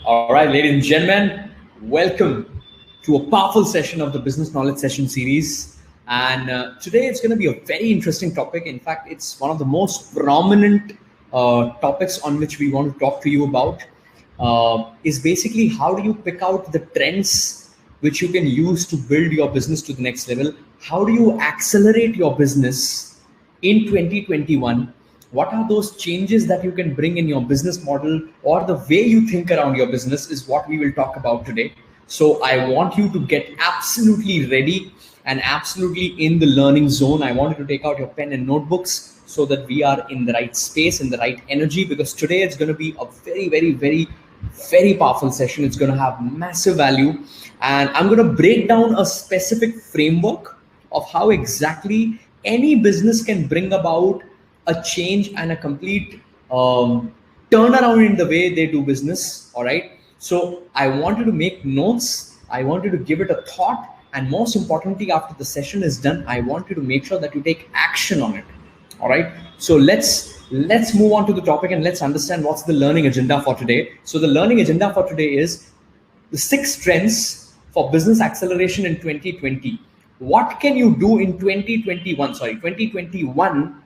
All right, ladies and gentlemen, welcome to a powerful session of the Business Knowledge Session series. And today it's going to be a very interesting topic. In fact, it's one of the most prominent topics on which we want to talk to you about. Is basically how do you pick out the trends which you can use to build your business to the next level? How do you accelerate your business in 2021? What are those changes that you can bring in your business model or the way you think around your business is what we will talk about today. So I want you to get absolutely ready and absolutely in the learning zone. I want you to take out your pen and notebooks so that we are in the right space, in the right energy, because today it's going to be a very powerful session. It's going to have massive value. And I'm going to break down a specific framework of how exactly any business can bring about a change and a complete turnaround in the way they do business. All right. So I want you to make notes. I want you to give it a thought. And most importantly, after the session is done, I want you to make sure that you take action on it. All right. So let's move on to the topic and let's understand what's the learning agenda for today. So the learning agenda for today is the 6 trends for business acceleration in 2020. What can you do in 2021,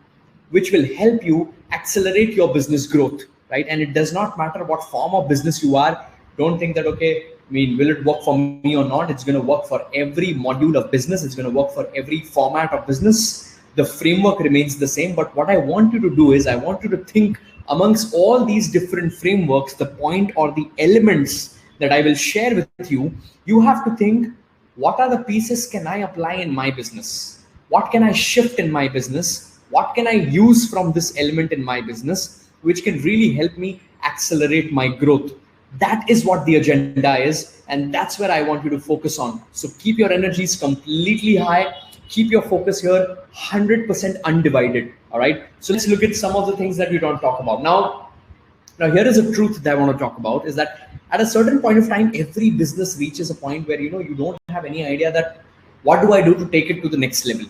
which will help you accelerate your business growth, right? And it does not matter what form of business you are. Don't think that, okay, will it work for me or not? It's going to work for every module of business. It's going to work for every format of business. The framework remains the same. But what I want you to do is I want you to think amongst all these different frameworks, the point or the elements that I will share with you, you have to think, what are the pieces can I apply in my business? What can I shift in my business? What can I use from this element in my business, which can really help me accelerate my growth? That is what the agenda is. And that's where I want you to focus on. So keep your energies completely high. Keep your focus here 100% undivided. All right. So let's look at some of the things that we don't talk about. Now here is a truth that I want to talk about is that at a certain point of time, every business reaches a point where, you don't have any idea that what do I do to take it to the next level?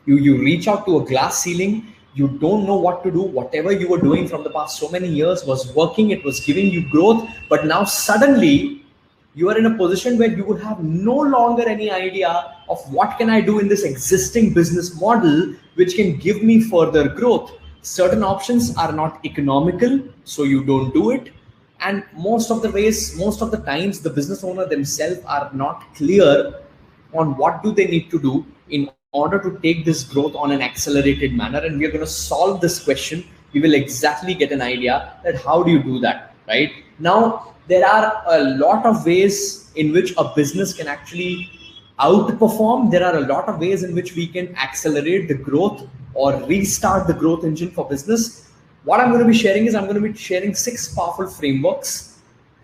You reach out to a glass ceiling. You don't know what to do. Whatever you were doing from the past so many years was working. It was giving you growth. But now suddenly you are in a position where you would have no longer any idea of what can I do in this existing business model, which can give me further growth. Certain options are not economical, so you don't do it. And most of the times, the business owner themselves are not clear on what do they need to do in order to take this growth on an accelerated manner. And we are going to solve this question. We will exactly get an idea that how do you do that, right? Now, there are a lot of ways in which a business can actually outperform. There are a lot of ways in which we can accelerate the growth or restart the growth engine for business. What I'm going to be sharing is I'm going to be sharing 6 powerful frameworks,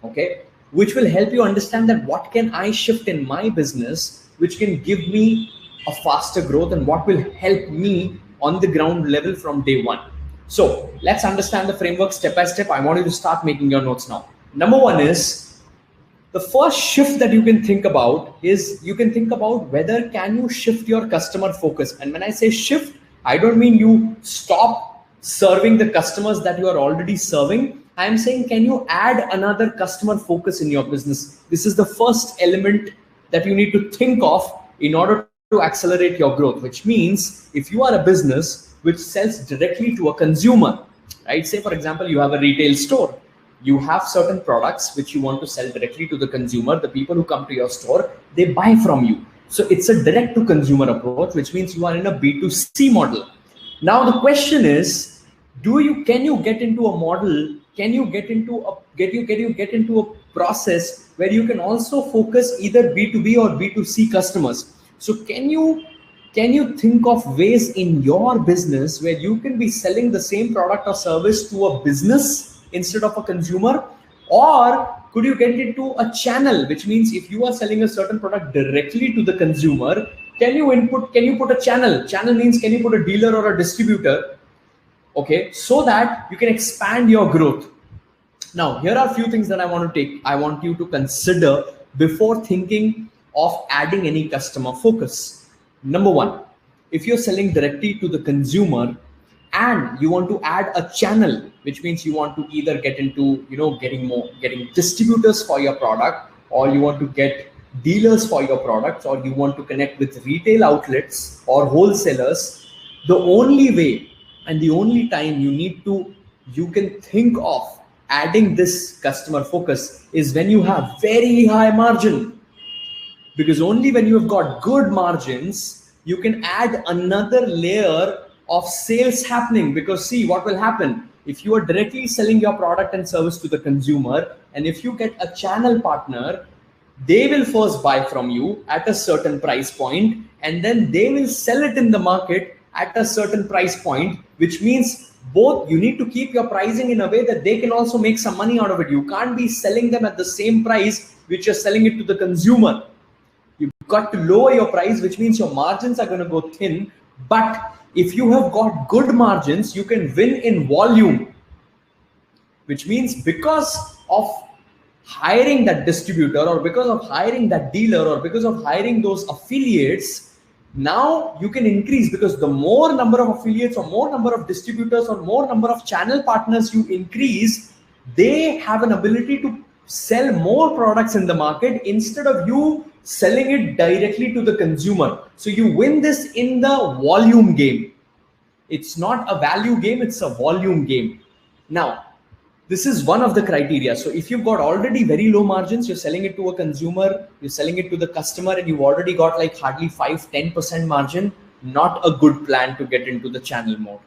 okay, which will help you understand that what can I shift in my business, which can give me a faster growth and what will help me on the ground level from day one. So let's understand the framework step by step. I want you to start making your notes now. Number 1 is the first shift that you can think about is you can think about whether can you shift your customer focus. And when I say shift, I don't mean you stop serving the customers that you are already serving. I am saying, can you add another customer focus in your business? This is the first element that you need to think of in order to accelerate your growth, which means if you are a business which sells directly to a consumer, right? Say, for example, you have a retail store. You have certain products which you want to sell directly to the consumer. The people who come to your store, they buy from you. So it's a direct to consumer approach, which means you are in a B2C model. Now the question is, can you get into a model? Can you get into a process where you can also focus either B2B or B2C customers? So can you think of ways in your business where you can be selling the same product or service to a business instead of a consumer? Or could you get into a channel, which means if you are selling a certain product directly to the consumer, can you put a channel? Channel means can you put a dealer or a distributor? Okay, so that you can expand your growth. Now, here are a few things that I want you to consider before thinking of adding any customer focus. Number 1, if you're selling directly to the consumer and you want to add a channel, which means you want to either get into, getting distributors for your product, or you want to get dealers for your products, or you want to connect with retail outlets or wholesalers. The only way and the only time you can think of adding this customer focus is when you have very high margin, because only when you have got good margins you can add another layer of sales happening. Because see what will happen if you are directly selling your product and service to the consumer, and if you get a channel partner, they will first buy from you at a certain price point, and then they will sell it in the market at a certain price point, which means both you need to keep your pricing in a way that they can also make some money out of it. You can't be selling them at the same price which you're selling it to the consumer. You've got to lower your price, which means your margins are going to go thin. But if you have got good margins, you can win in volume, which means because of hiring that distributor, or because of hiring that dealer, or because of hiring those affiliates, now you can increase, because the more number of affiliates or more number of distributors or more number of channel partners you increase, they have an ability to sell more products in the market instead of you selling it directly to the consumer. So you win this in the volume game. It's not a value game, it's a volume game. Now, this is one of the criteria. So if you've got already very low margins, you're selling it to a consumer, you're selling it to the customer, and you've already got like hardly 5-10% margin, not a good plan to get into the channel mode,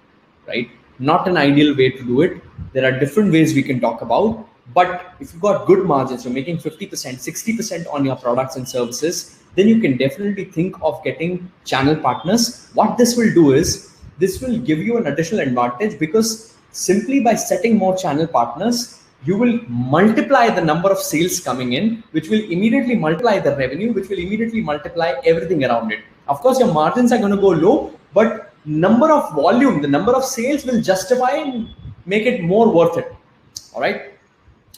right? Not an ideal way to do it. There are different ways we can talk about. But if you've got good margins, you're making 50%, 60% on your products and services, then you can definitely think of getting channel partners. What this will do is, this will give you an additional advantage, because simply by setting more channel partners, you will multiply the number of sales coming in, which will immediately multiply the revenue, which will immediately multiply everything around it. Of course, your margins are going to go low, but number of volume, the number of sales will justify and make it more worth it. All right.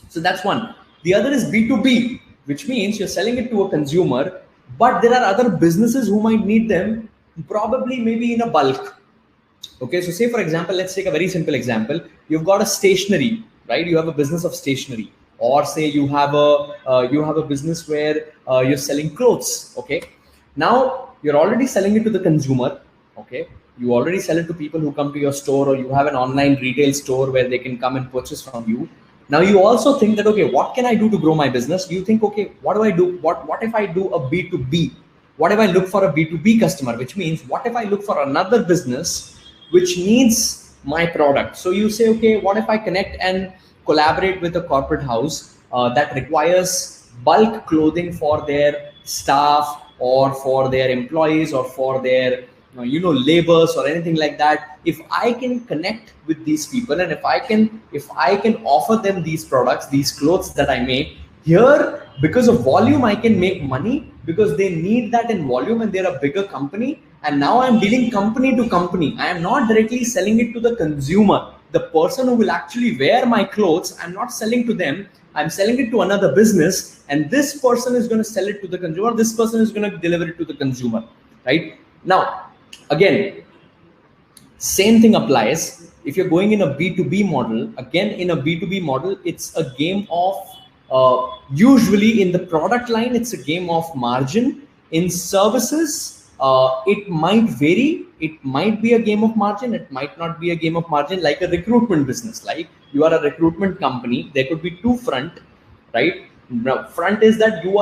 So that's one. The other is B2B, which means you're selling it to a consumer, but there are other businesses who might need them, probably maybe in a bulk. Okay, so say for example, let's take a very simple example. You've got a stationery, right? You have a business of stationery, or say you have a business where you're selling clothes. Okay, now you're already selling it to the consumer. Okay, you already sell it to people who come to your store, or you have an online retail store where they can come and purchase from you. Now you also think that, okay, what can I do to grow my business? You think, okay, what do I do? What if I do a B2B? What if I look for a B2B customer? Which means, what if I look for another business which needs my product? So you say, okay, what if I connect and collaborate with a corporate house that requires bulk clothing for their staff, or for their employees, or for their labors, or anything like that. If I can connect with these people, and if I can offer them these products, these clothes that I make here, because of volume I can make money, because they need that in volume, and they're a bigger company. And now I'm dealing company to company. I am not directly selling it to the consumer. The person who will actually wear my clothes, I'm not selling to them. I'm selling it to another business, and this person is going to sell it to the consumer. This person is going to deliver it to the consumer, right? Now, again, same thing applies if you're going in a B2B model. Again, in a B2B model, it's a game of, usually in the product line, it's a game of margin. In services, it might vary. It might be a game of margin. It might not be a game of margin. Like a recruitment business, like you are a recruitment company, there could be two front, right? Now, front is that you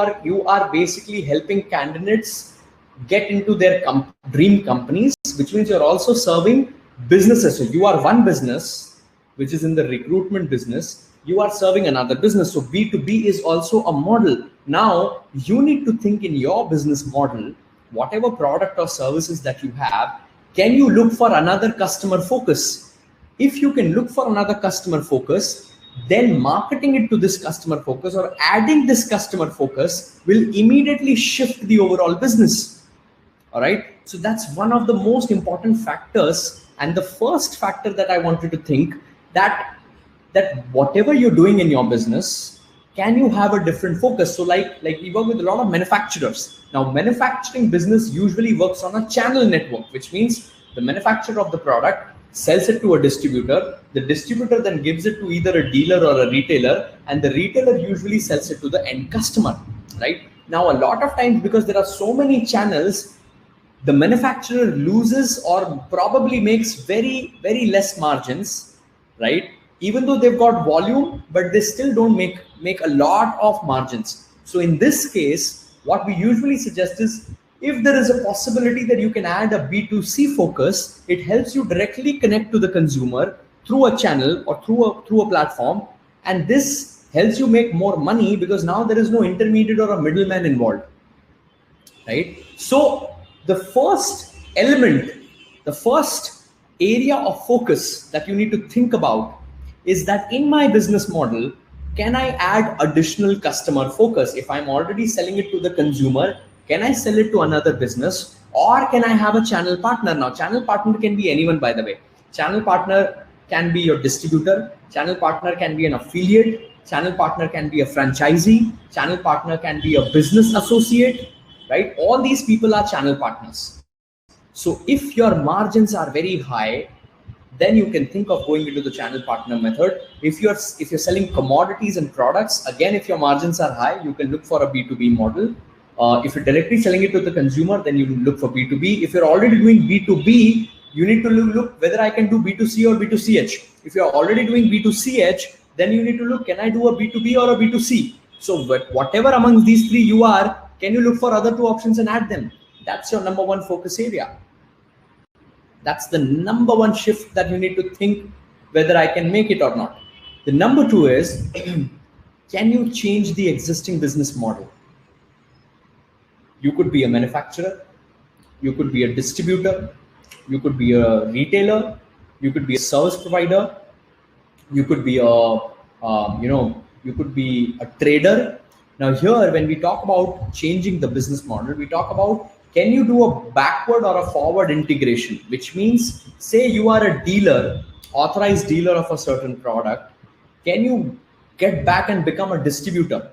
are basically helping candidates get into their dream companies, which means you're also serving businesses. So you are one business, which is in the recruitment business. You are serving another business. So B2B is also a model. Now you need to think in your business model, whatever product or services that you have, can you look for another customer focus? If you can look for another customer focus, then marketing it to this customer focus, or adding this customer focus, will immediately shift the overall business. All right. So that's one of the most important factors. And the first factor that I wanted to think, that whatever you're doing in your business, can you have a different focus? So like we work with a lot of manufacturers. Now, manufacturing business usually works on a channel network, which means the manufacturer of the product sells it to a distributor. The distributor then gives it to either a dealer or a retailer, and the retailer usually sells it to the end customer, right? Now, a lot of times, because there are so many channels, the manufacturer loses or probably makes very, very less margins, right? Even though they've got volume, but they still don't make a lot of margins. So in this case, what we usually suggest is, if there is a possibility that you can add a B2C focus, it helps you directly connect to the consumer through a channel or through a platform, and this helps you make more money because now there is no intermediate or a middleman involved, right? So the first element, the first area of focus that you need to think about is that in my business model, can I add additional customer focus? If I'm already selling it to the consumer, can I sell it to another business, or can I have a channel partner? Now, channel partner can be anyone, by the way. Channel partner can be your distributor. Channel partner can be an affiliate. Channel partner can be a franchisee. Channel partner can be a business associate, right? All these people are channel partners. So if your margins are very high, then you can think of going into the channel partner method. If you're selling commodities and products, again, if your margins are high, you can look for a B2B model. If you're directly selling it to the consumer, then you look for B2B. If you're already doing B2B, you need to look whether I can do B2C or B2CH. If you're already doing B2CH, then you need to look, can I do a B2B or a B2C? So whatever among these three you are, can you look for other two options and add them? That's your number one focus area. That's the number one shift that you need to think whether I can make it or not. The number two is, can you change the existing business model? You could be a manufacturer, you could be a distributor, you could be a retailer, you could be a service provider, you could be you could be a trader. Now here, when we talk about changing the business model, we talk about, can you do a backward or a forward integration? Which means, say you are a dealer, authorized dealer of a certain product, can you get back and become a distributor?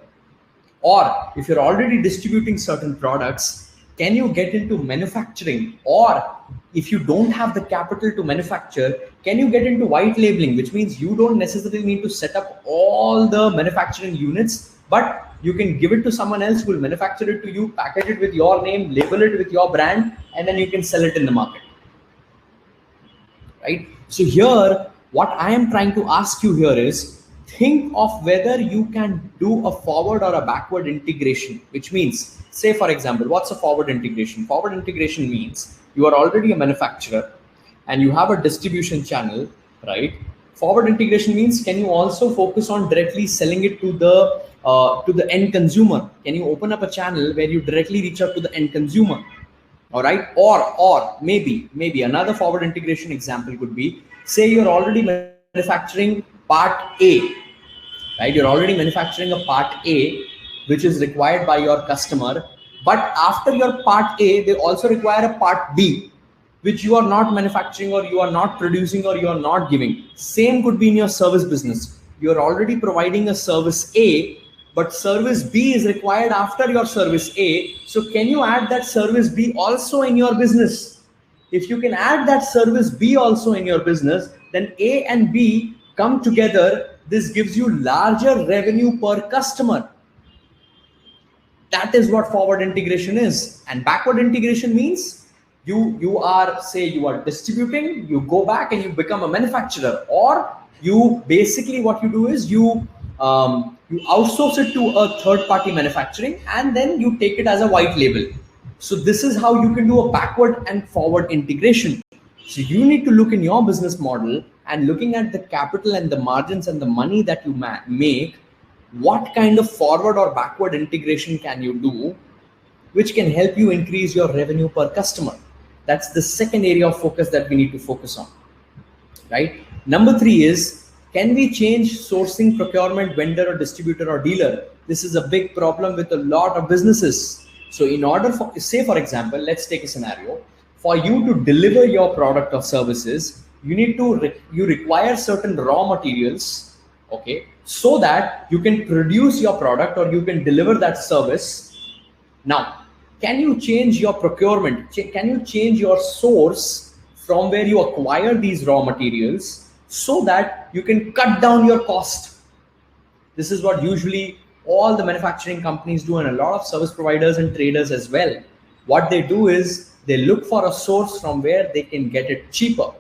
Or if you're already distributing certain products, can you get into manufacturing? Or if you don't have the capital to manufacture, can you get into white labeling? Which means you don't necessarily need to set up all the manufacturing units, but you can give it to someone else who will manufacture it to you, package it with your name, label it with your brand, and then you can sell it in the market, right? So here, what I am trying to ask you here is, think of whether you can do a forward or a backward integration, which means, say for example, what's a forward integration? Forward integration means you are already a manufacturer and you have a distribution channel, right? Forward integration means, can you also focus on directly selling it to the end consumer? Can you open up a channel where you directly reach out to the end consumer? All right, or maybe another forward integration example could be, say you're already manufacturing part A, right? You're already manufacturing a part A, which is required by your customer, but after your part A, they also require a part B, which you are not manufacturing or you are not producing or you are not giving. Same could be in your service business. You're already providing a service A, but service B is required after your service A. So can you add that service B also in your business? If you can add that service B also in your business, then A and B come together. This gives you larger revenue per customer. That is what forward integration is. And backward integration means you are, say you are distributing, you go back and you become a manufacturer, or you basically, what you do is you outsource it to a third-party manufacturing and then you take it as a white label. So this is how you can do a backward and forward integration. So you need to look in your business model and looking at the capital and the margins and the money that you make, what kind of forward or backward integration can you do, which can help you increase your revenue per customer. That's the second area of focus that we need to focus on, right? Number three is, can we change sourcing, procurement, vendor or distributor or dealer? This is a big problem with a lot of businesses. So in order for, say for example, let's take a scenario. For you to deliver your product or services, you require certain raw materials, okay, so that you can produce your product or you can deliver that service. Now, can you change your procurement? Can you change your source from where you acquire these raw materials so that you can cut down your cost. This is what usually all the manufacturing companies do, and a lot of service providers and traders as well. What they do is they look for a source from where they can get it cheaper,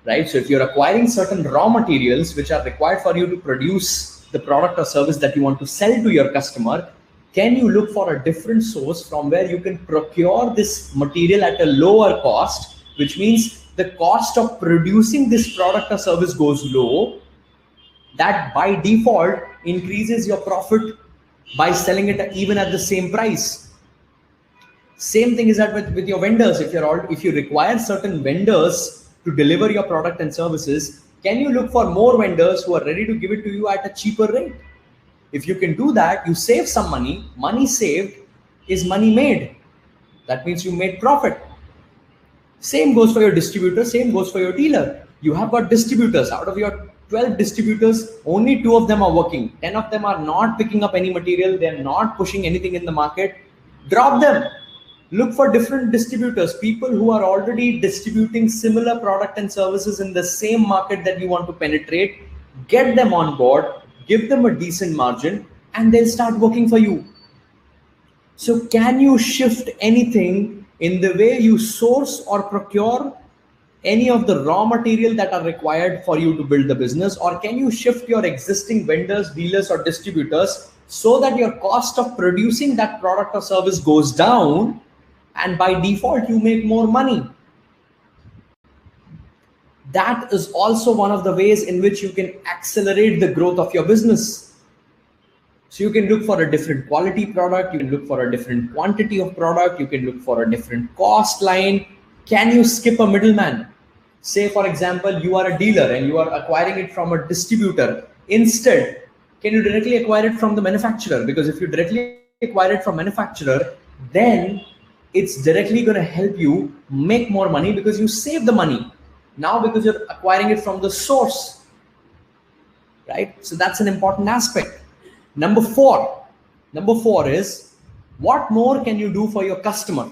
right? So if you're acquiring certain raw materials which are required for you to produce the product or service that you want to sell to your customer, can you look for a different source from where you can procure this material at a lower cost, which means the cost of producing this product or service goes low. That by default increases your profit by selling it even at the same price. Same thing is that with your vendors. If you require certain vendors to deliver your product and services, can you look for more vendors who are ready to give it to you at a cheaper rate? If you can do that, you save some money. Money saved is money made. That means you made profit. Same goes for your distributor, same goes for your dealer. You have got distributors. Out of your 12 distributors, only 2 of them are working. 10 of them are not picking up any material. They're not pushing anything in the market. Drop them. Look for different distributors, people who are already distributing similar product and services in the same market that you want to penetrate. Get them on board, give them a decent margin, and they'll start working for you. So can you shift anything in the way you source or procure any of the raw material that are required for you to build the business? Or can you shift your existing vendors, dealers, or distributors so that your cost of producing that product or service goes down, and by default you make more money? That is also one of the ways in which you can accelerate the growth of your business. So you can look for a different quality product, you can look for a different quantity of product, you can look for a different cost line. Can you skip a middleman? Say, for example, you are a dealer and you are acquiring it from a distributor. Instead, can you directly acquire it from the manufacturer? Because if you directly acquire it from manufacturer, then it's directly going to help you make more money because you save the money now because you're acquiring it from the source, right? So that's an important aspect. Number four is, what more can you do for your customer?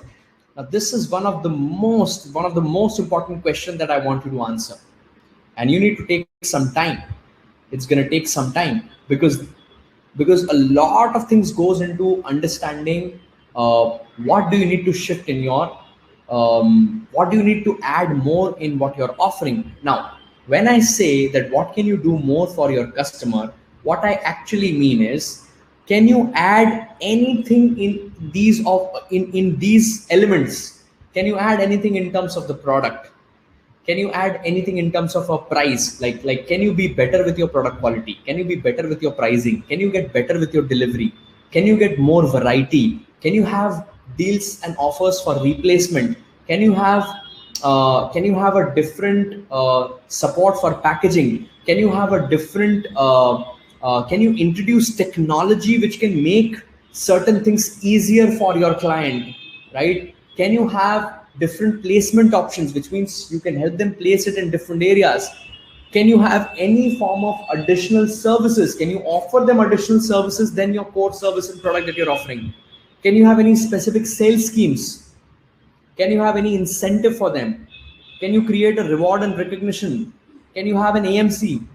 Now, this is one of the most important questions that I want you to answer, and you need to take some time. It's going to take some time because a lot of things goes into understanding what do you need to shift in your what do you need to add more in what you're offering. Now, when I say that what can you do more for your customer, what I actually mean is, can you add anything in these elements? Can you add anything in terms of the product? Can you add anything in terms of a price? Like can you be better with your product quality? Can you be better with your pricing? Can you get better with your delivery? Can you get more variety? Can you have deals and offers for replacement? Can you have a different support for packaging? Can you have a different can you introduce technology which can make certain things easier for your client, right? Can you have different placement options, which means you can help them place it in different areas? Can you have any form of additional services? Can you offer them additional services than your core service and product that you're offering? Can you have any specific sales schemes? Can you have any incentive for them? Can you create a reward and recognition? Can you have an AMC,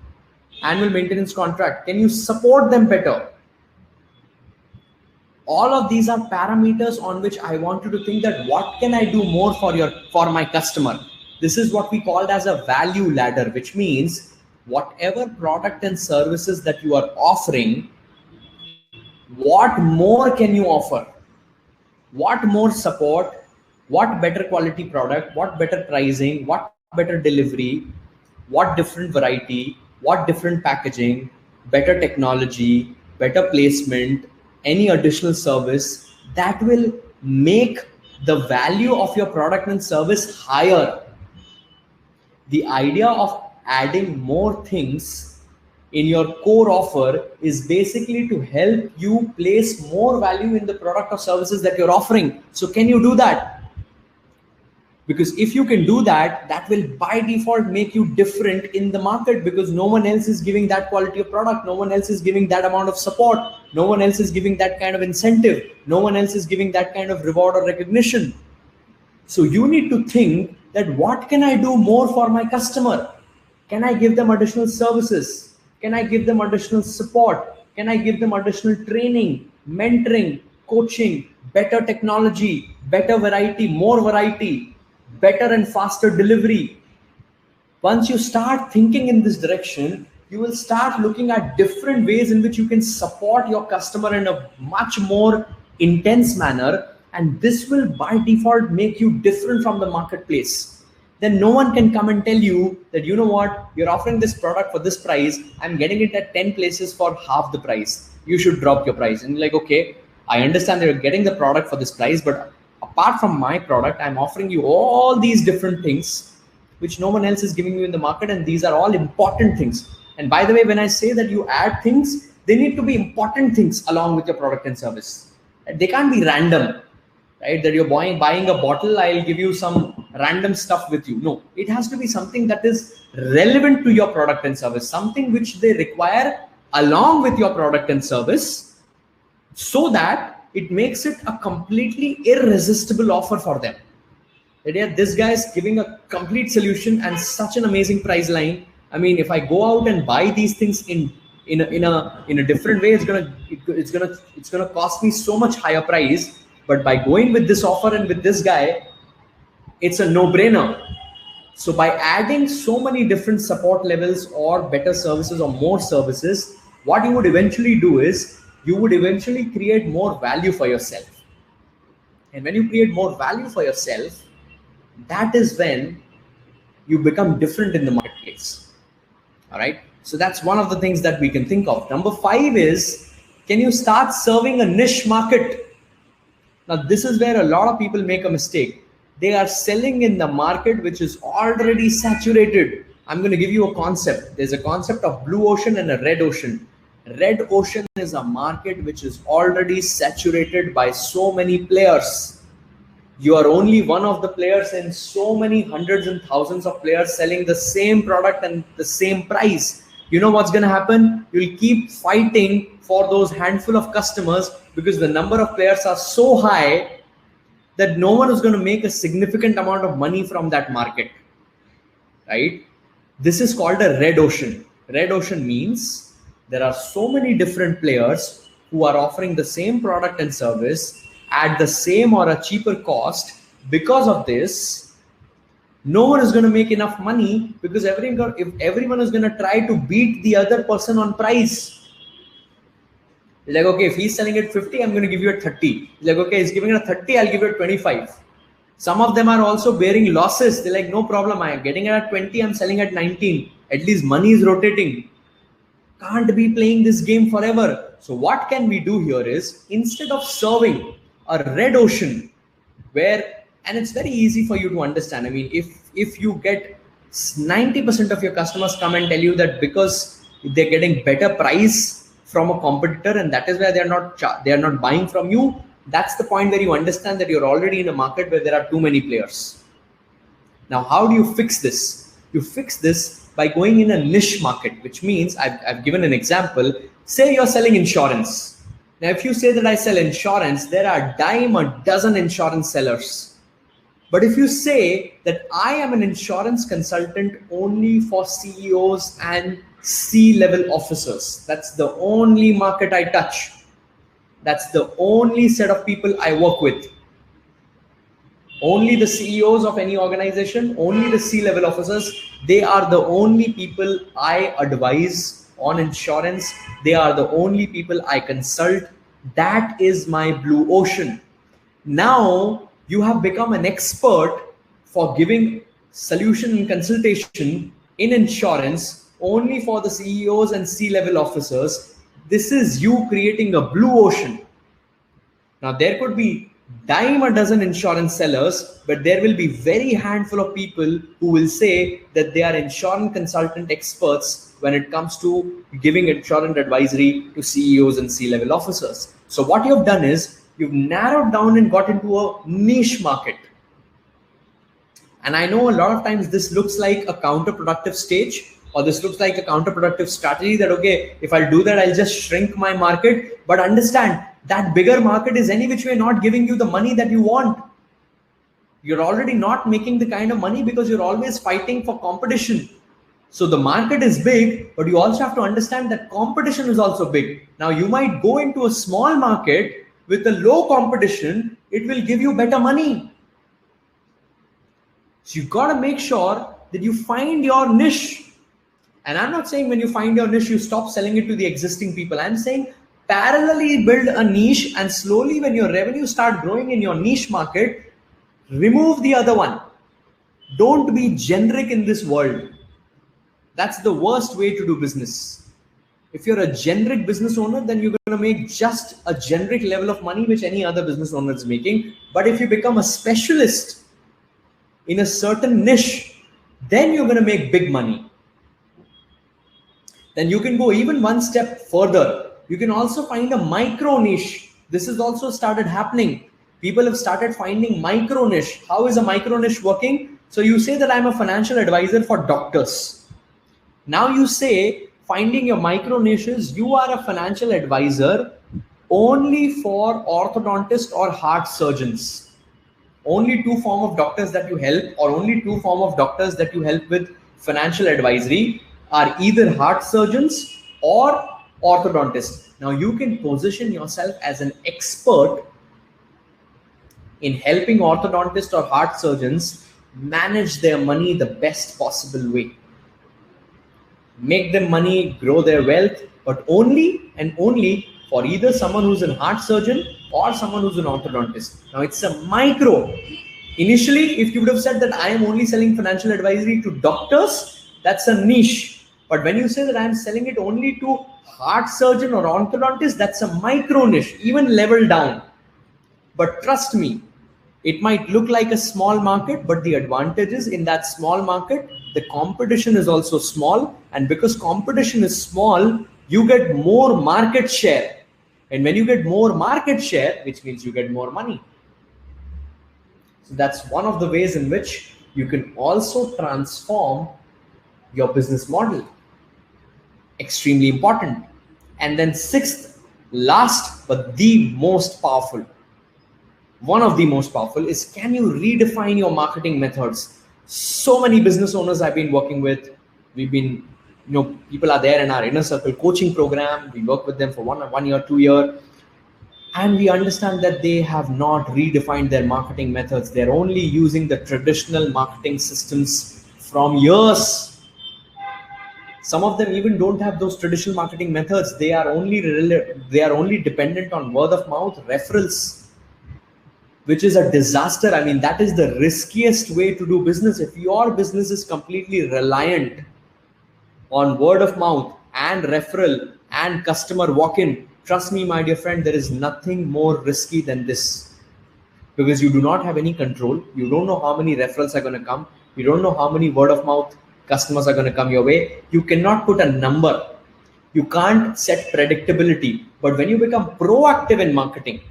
annual maintenance contract? Can you support them better? All of these are parameters on which I want you to think that what can I do more for my customer? This is what we called as a value ladder, which means whatever product and services that you are offering, what more can you offer? What more support? What better quality product? What better pricing? What better delivery? What different variety? What different packaging? Better technology? Better placement? Any additional service that will make the value of your product and service higher. The idea of adding more things in your core offer is basically to help you place more value in the product or services that you're offering. So can you do that? Because if you can do that, that will by default make you different in the market, because no one else is giving that quality of product. No one else is giving that amount of support. No one else is giving that kind of incentive. No one else is giving that kind of reward or recognition. So you need to think that what can I do more for my customer? Can I give them additional services? Can I give them additional support? Can I give them additional training, mentoring, coaching, better technology, better variety, more variety, better and faster delivery? Once you start thinking in this direction, you will start looking at different ways in which you can support your customer in a much more intense manner. And this will by default make you different from the marketplace. Then no one can come and tell you that, you know what, you're offering this product for this price. I'm getting it at 10 places for half the price. You should drop your price. And like, okay, I understand that you're getting the product for this price, but apart from my product, I'm offering you all these different things which no one else is giving you in the market, and these are all important things. And by the way, when I say that you add things, they need to be important things along with your product and service. They can't be random, right? That you're buying a bottle, I'll give you some random stuff with you. No, it has to be something that is relevant to your product and service, something which they require along with your product and service, so that it makes it a completely irresistible offer for them. Yeah, this guy is giving a complete solution and such an amazing price line. I mean, if I go out and buy these things in a different way, it's gonna cost me so much higher price. But by going with this offer and with this guy, it's a no-brainer. So by adding so many different support levels or better services or more services, what you would eventually do is you would eventually create more value for yourself. And when you create more value for yourself, that is when you become different in the marketplace. All right. So that's one of the things that we can think of. Number 5 is, can you start serving a niche market? Now, this is where a lot of people make a mistake. They are selling in the market which is already saturated. I'm going to give you a concept. There's a concept of blue ocean and a red ocean. Red ocean is a market which is already saturated by so many players. You are only one of the players in so many hundreds and thousands of players selling the same product and the same price. You know what's going to happen? You'll keep fighting for those handful of customers because the number of players are so high that no one is going to make a significant amount of money from that market, right? This is called a red ocean. Red ocean means there are so many different players who are offering the same product and service at the same or a cheaper cost. Because of this, no one is going to make enough money because if everyone is going to try to beat the other person on price. Like, okay, if he's selling at 50, I'm going to give you at 30. Like, okay, he's giving it at 30, I'll give you at 25. Some of them are also bearing losses. They're like, no problem, I am getting it at 20, I'm selling at 19. At least money is rotating. Can't be playing this game forever. So what can we do here is, instead of serving a red ocean where, and it's very easy for you to understand. I mean, if you get 90% of your customers come and tell you that because they're getting better price from a competitor and that is why they are not buying from you, that's the point where you understand that you're already in a market where there are too many players. Now, how do you fix this? You fix this by going in a niche market, which means I've given an example. Say you're selling insurance. Now, if you say that I sell insurance, there are dime a dozen insurance sellers. But if you say that I am an insurance consultant only for CEOs and C-level officers, that's the only market I touch. That's the only set of people I work with. Only the CEOs of any organization, only the C-level officers, they are the only people I advise on insurance. They are the only people I consult. That is my blue ocean. Now you have become an expert for giving solution and consultation in insurance only for the CEOs and C-level officers. This is you creating a blue ocean. Now there could be dime a dozen insurance sellers, but there will be very handful of people who will say that they are insurance consultant experts when it comes to giving insurance advisory to CEOs and C-level officers. So what you've done is you've narrowed down and got into a niche market. And I know a lot of times this looks like a counterproductive stage, or this looks like a counterproductive strategy that, okay, if I'll do that, I'll just shrink my market. But understand that bigger market is any which way not giving you the money that you want. You're already not making the kind of money because you're always fighting for competition. So the market is big, but you also have to understand that competition is also big. Now you might go into a small market with a low competition, it will give you better money. So you've got to make sure that you find your niche. And I'm not saying when you find your niche, you stop selling it to the existing people. I'm saying parallelly build a niche, and slowly when your revenue start growing in your niche market, remove the other one. Don't be generic in this world. That's the worst way to do business. If you're a generic business owner, then you're going to make just a generic level of money which any other business owner is making. But if you become a specialist in a certain niche, then you're going to make big money. Then you can go even one step further. You can also find a micro niche. This has also started happening. People have started finding micro niche. How is a micro niche working? So you say that I'm a financial advisor for doctors. Now you say, finding your micro niches, you are a financial advisor only for orthodontists or heart surgeons. Only two forms of doctors that you help, or only two forms of doctors that you help with financial advisory are either heart surgeons or orthodontists. Now you can position yourself as an expert in helping orthodontists or heart surgeons manage their money the best possible way. Make them money, grow their wealth, but only and only for either someone who's a heart surgeon or someone who's an orthodontist. Now it's a micro. Initially, if you would have said that I am only selling financial advisory to doctors, that's a niche. But when you say that I'm selling it only to heart surgeon or orthodontist, that's a micro niche, even level down. But trust me, it might look like a small market, but the advantage is in that small market, the competition is also small. And because competition is small, you get more market share. And when you get more market share, which means you get more money. So that's one of the ways in which you can also transform your business model. Extremely important. And then sixth, last, but the most powerful, one of the most powerful is, can you redefine your marketing methods? So many business owners I've been working with, people are there in our inner circle coaching program. We work with them for 1 year, 2 year, and we understand that they have not redefined their marketing methods. They're only using the traditional marketing systems from years. Some of them even don't have those traditional marketing methods. They are only dependent on word of mouth referrals, which is a disaster. I mean, that is the riskiest way to do business. If your business is completely reliant on word of mouth and referral and customer walk-in, trust me, my dear friend, there is nothing more risky than this, because you do not have any control. You don't know how many referrals are going to come. You don't know how many word of mouth customers are going to come your way. You cannot put a number. You can't set predictability. But when you become proactive in marketing,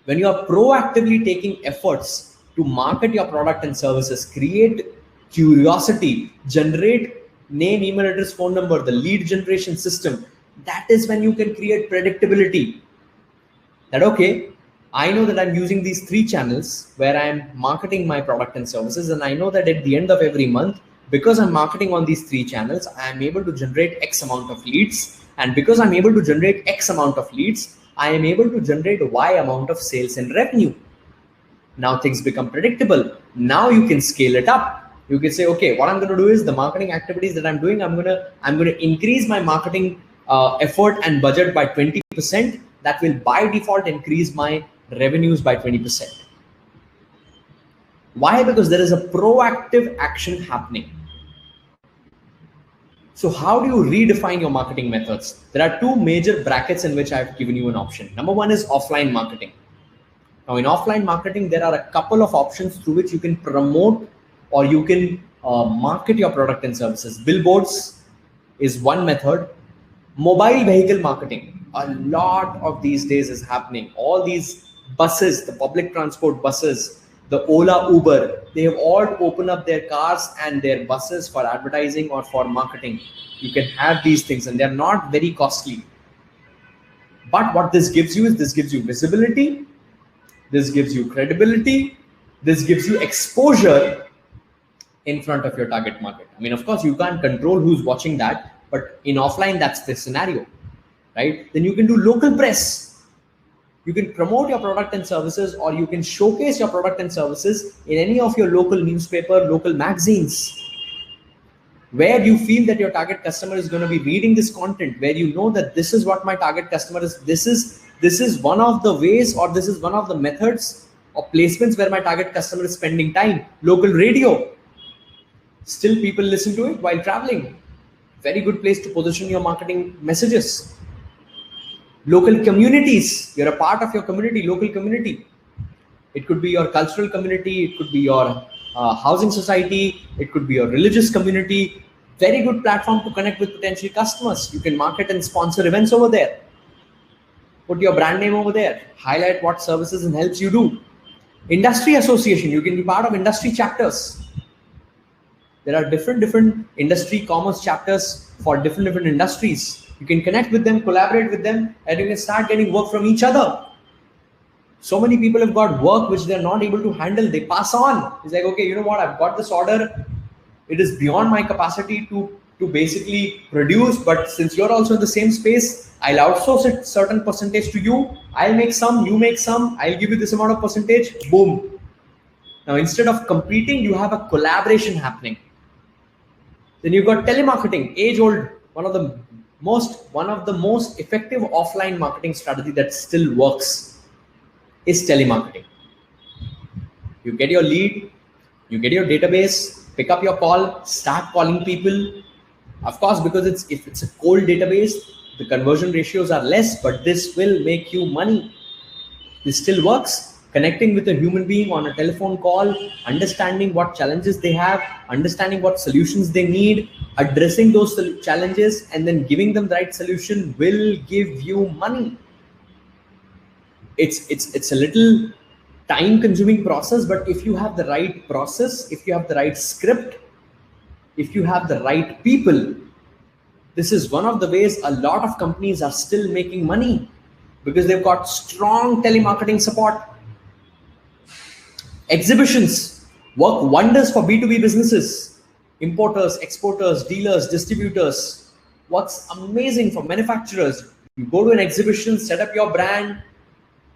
when you are proactively taking efforts to market your product and services, create curiosity, generate name, email address, phone number, the lead generation system, that is when you can create predictability. That, okay, I know that I'm using these 3 channels where I'm marketing my product and services, and I know that at the end of every month, because I'm marketing on these 3 channels, I'm able to generate X amount of leads. And because I'm able to generate X amount of leads, I am able to generate Y amount of sales and revenue. Now things become predictable. Now you can scale it up. You can say, okay, what I'm going to do is the marketing activities that I'm doing, I'm going to increase my marketing effort and budget by 20%. That will by default increase my revenues by 20%. Why? Because there is a proactive action happening. So how do you redefine your marketing methods? There are 2 major brackets in which I've given you an option. Number 1 is offline marketing. Now in offline marketing, there are a couple of options through which you can promote or you can market your product and services. Billboards is one method. Mobile vehicle marketing, a lot of these days is happening. All these buses, the public transport buses, the Ola, Uber, they have all opened up their cars and their buses for advertising or for marketing. You can have these things and they're not very costly. But what this gives you is, this gives you visibility, this gives you credibility, This gives you exposure in front of your target market. I mean, of course, you can't control who's watching that, but in offline, that's the scenario, right? Then you can do local press. You can promote your product and services, or you can showcase your product and services in any of your local newspaper, local magazines, where you feel that your target customer is going to be reading this content, where you know that this is what my target customer is. This is one of the ways, or this is one of the methods or placements where my target customer is spending time. Local radio. Still people listen to it while traveling. Very good place to position your marketing messages. Local communities. You're a part of your community, local community. It could be your cultural community. It could be your housing society. It could be your religious community. Very good platform to connect with potential customers. You can market and sponsor events over there. Put your brand name over there. Highlight what services and helps you do. Industry association. You can be part of industry chapters. There are different industry commerce chapters for different industries. You can connect with them, collaborate with them, and you can start getting work from each other. So many people have got work which they're not able to handle. They pass on. It's like, okay, you know what? I've got this order. It is beyond my capacity to basically produce. But since you're also in the same space, I'll outsource it certain percentage to you. I'll make some, you make some. I'll give you this amount of percentage. Boom. Now, instead of competing, you have a collaboration happening. Then you've got telemarketing, age old, one of the most effective offline marketing strategy that still works is telemarketing. You get your lead, you get your database, pick up your call, start calling people. Of course, because if it's a cold database, the conversion ratios are less, but this will make you money. This still works. Connecting with a human being on a telephone call, understanding what challenges they have, understanding what solutions they need, addressing those challenges, and then giving them the right solution will give you money. It's a little time-consuming process, but if you have the right process, if you have the right script, if you have the right people, this is one of the ways a lot of companies are still making money, because they've got strong telemarketing support. Exhibitions work wonders for B2B businesses. Importers, exporters, dealers, distributors. Works amazing for manufacturers. You go to an exhibition, set up your brand,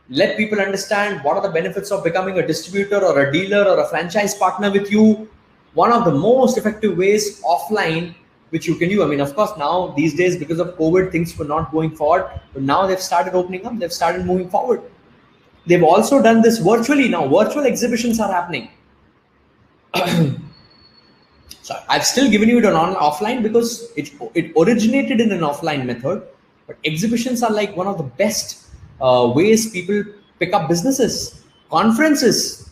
let people understand what are the benefits of becoming a distributor or a dealer or a franchise partner with you. One of the most effective ways offline which you can do. I mean, of course, now these days, because of COVID, things were not going forward, but now they've started opening up, they've started moving forward. They've also done this virtually now. Virtual exhibitions are happening. So I've still given you it on offline because it originated in an offline method, but exhibitions are like one of the best ways people pick up businesses. Conferences,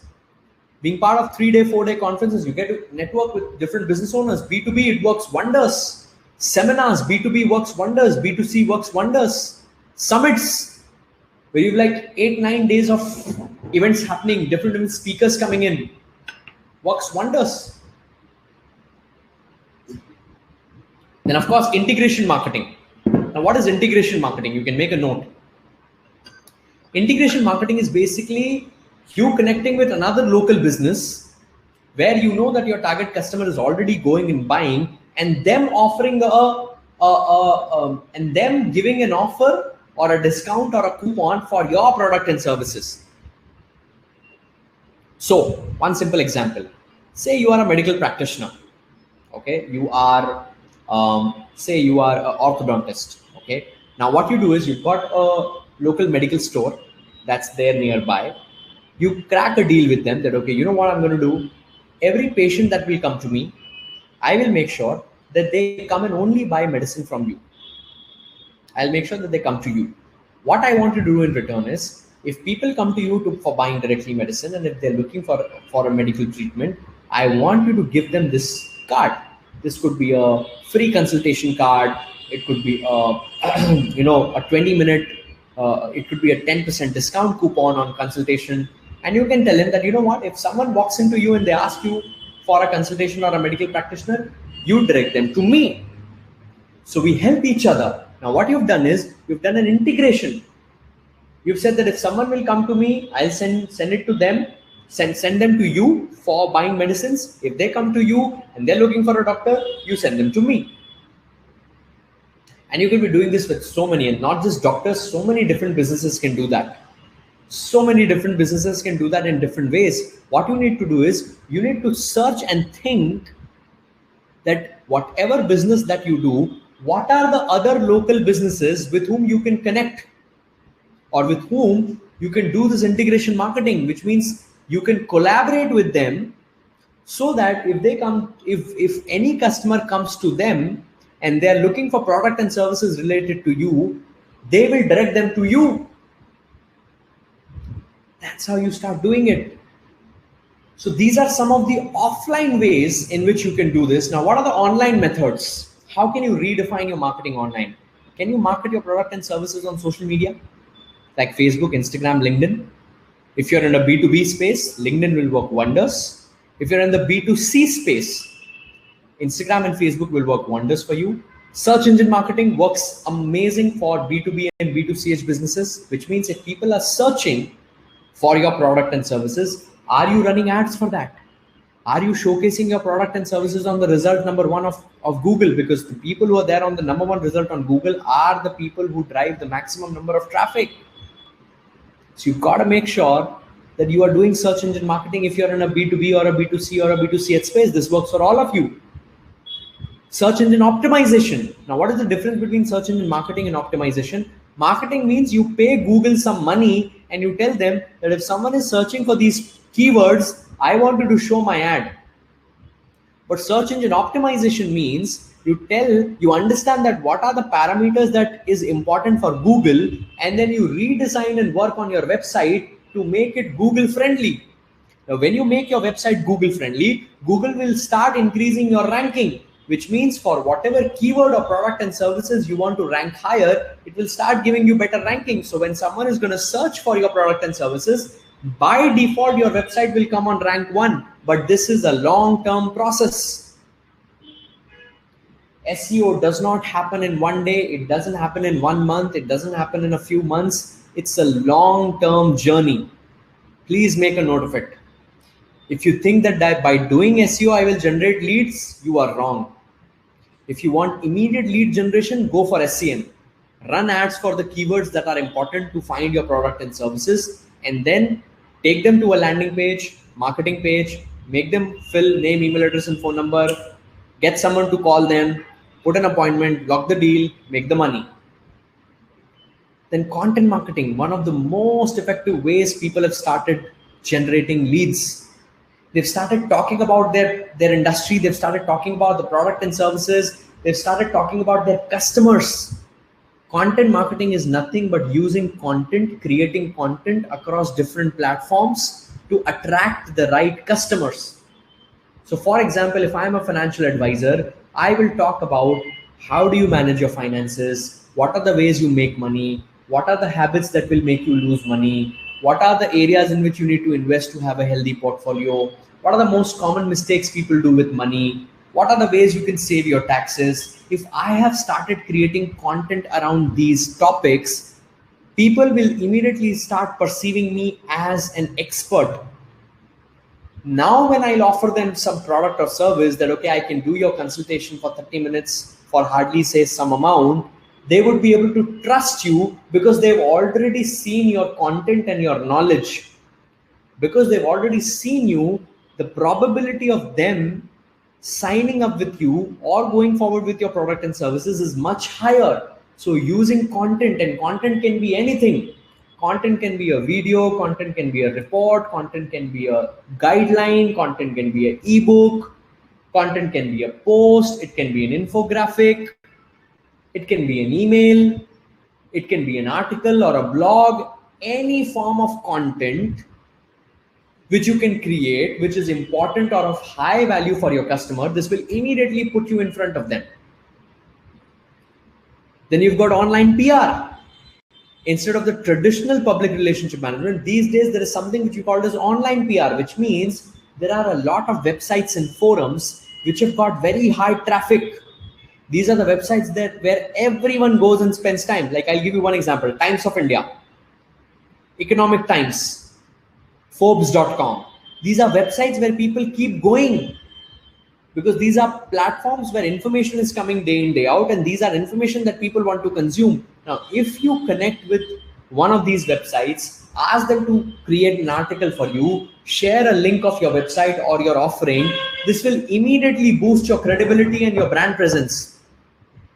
being part of 3-day, 4-day conferences, you get to network with different business owners. B2B, it works wonders. Seminars, B2B works wonders. B2C works wonders. Summits, where you have like 8-9 days of events happening, different speakers coming in, works wonders. Then of course, integration marketing. Now what is integration marketing? You can make a note. Integration marketing is basically you connecting with another local business where you know that your target customer is already going and buying, and them offering and them giving an offer or a discount or a coupon for your product and services. So one simple example, say you are a medical practitioner. Okay, you are say you are an orthodontist. Okay, now what you do is you've got a local medical store that's there nearby. You crack a deal with them that, okay, you know what I'm going to do? Every patient that will come to me, I will make sure that they come and only buy medicine from you. I'll make sure that they come to you. What I want to do in return is, if people come to you for buying directly medicine, and if they're looking for a medical treatment, I want you to give them this card. This could be a free consultation card. It could be a 20-minute, it could be a 10% discount coupon on consultation. And you can tell him that, you know what, if someone walks into you and they ask you for a consultation or a medical practitioner, you direct them to me. So we help each other. Now what you've done is, you've done an integration. You've said that if someone will come to me, I'll send it to them. Send them to you for buying medicines. If they come to you and they're looking for a doctor, you send them to me. And you can be doing this with so many, and not just doctors, so many different businesses can do that. So many different businesses can do that in different ways. What you need to do is you need to search and think that whatever business that you do, what are the other local businesses with whom you can connect, or with whom you can do this integration marketing, which means you can collaborate with them, so that if they come, if any customer comes to them and they're looking for product and services related to you, they will direct them to you. That's how you start doing it. So these are some of the offline ways in which you can do this. Now, what are the online methods? How can you redefine your marketing online? Can you market your product and services on social media like Facebook, Instagram, LinkedIn? If you're in a B2B space, LinkedIn will work wonders. If you're in the B2C space, Instagram and Facebook will work wonders for you. Search engine marketing works amazing for B2B and B2CH businesses, which means if people are searching for your product and services, are you running ads for that? Are you showcasing your product and services on the result number one of Google? Because the people who are there on the number one result on Google are the people who drive the maximum number of traffic. So you've got to make sure that you are doing search engine marketing. If you're in a B2B or a B2C or a B2CH space, this works for all of you. Search engine optimization. Now, what is the difference between search engine marketing and optimization? Marketing means you pay Google some money and you tell them that if someone is searching for these keywords, I wanted to show my ad. But search engine optimization means you understand that what are the parameters that is important for Google, and then you redesign and work on your website to make it Google friendly. Now, when you make your website Google friendly, Google will start increasing your ranking, which means for whatever keyword or product and services you want to rank higher, it will start giving you better ranking. So when someone is going to search for your product and services, by default, your website will come on rank 1, but this is a long-term process. SEO does not happen in one day. It doesn't happen in 1 month. It doesn't happen in a few months. It's a long-term journey. Please make a note of it. If you think that by doing SEO, I will generate leads, you are wrong. If you want immediate lead generation, go for SEM. Run ads for the keywords that are important to find your product and services, and then take them to a landing page, marketing page, make them fill name, email address, and phone number, get someone to call them, put an appointment, lock the deal, make the money. Then content marketing, one of the most effective ways people have started generating leads. They've started talking about their industry. They've started talking about the product and services. They've started talking about their customers. Content marketing is nothing but using content, creating content across different platforms to attract the right customers. So for example, if I'm a financial advisor, I will talk about how do you manage your finances, what are the ways you make money, what are the habits that will make you lose money, what are the areas in which you need to invest to have a healthy portfolio, what are the most common mistakes people do with money, what are the ways you can save your taxes. If I have started creating content around these topics, people will immediately start perceiving me as an expert. Now, when I'll offer them some product or service that, okay, I can do your consultation for 30 minutes for hardly say some amount, they would be able to trust you because they've already seen your content and your knowledge. Because they've already seen you, the probability of them signing up with you or going forward with your product and services is much higher. So using content, and content can be anything. Content can be a video, content can be a report, content can be a guideline, content can be an ebook, content can be a post, it can be an infographic, it can be an email, it can be an article or a blog, any form of content which you can create, which is important or of high value for your customer. This will immediately put you in front of them. Then you've got online PR. Instead of the traditional public relationship management, these days there is something which we call as online PR, which means there are a lot of websites and forums which have got very high traffic. These are the websites where everyone goes and spends time. Like I'll give you one example: Times of India, Economic Times, Forbes.com. These are websites where people keep going, because these are platforms where information is coming day in day out, and these are information that people want to consume. Now if you connect with one of these websites, ask them to create an article for you, share a link of your website or your offering, this will immediately boost your credibility and your brand presence.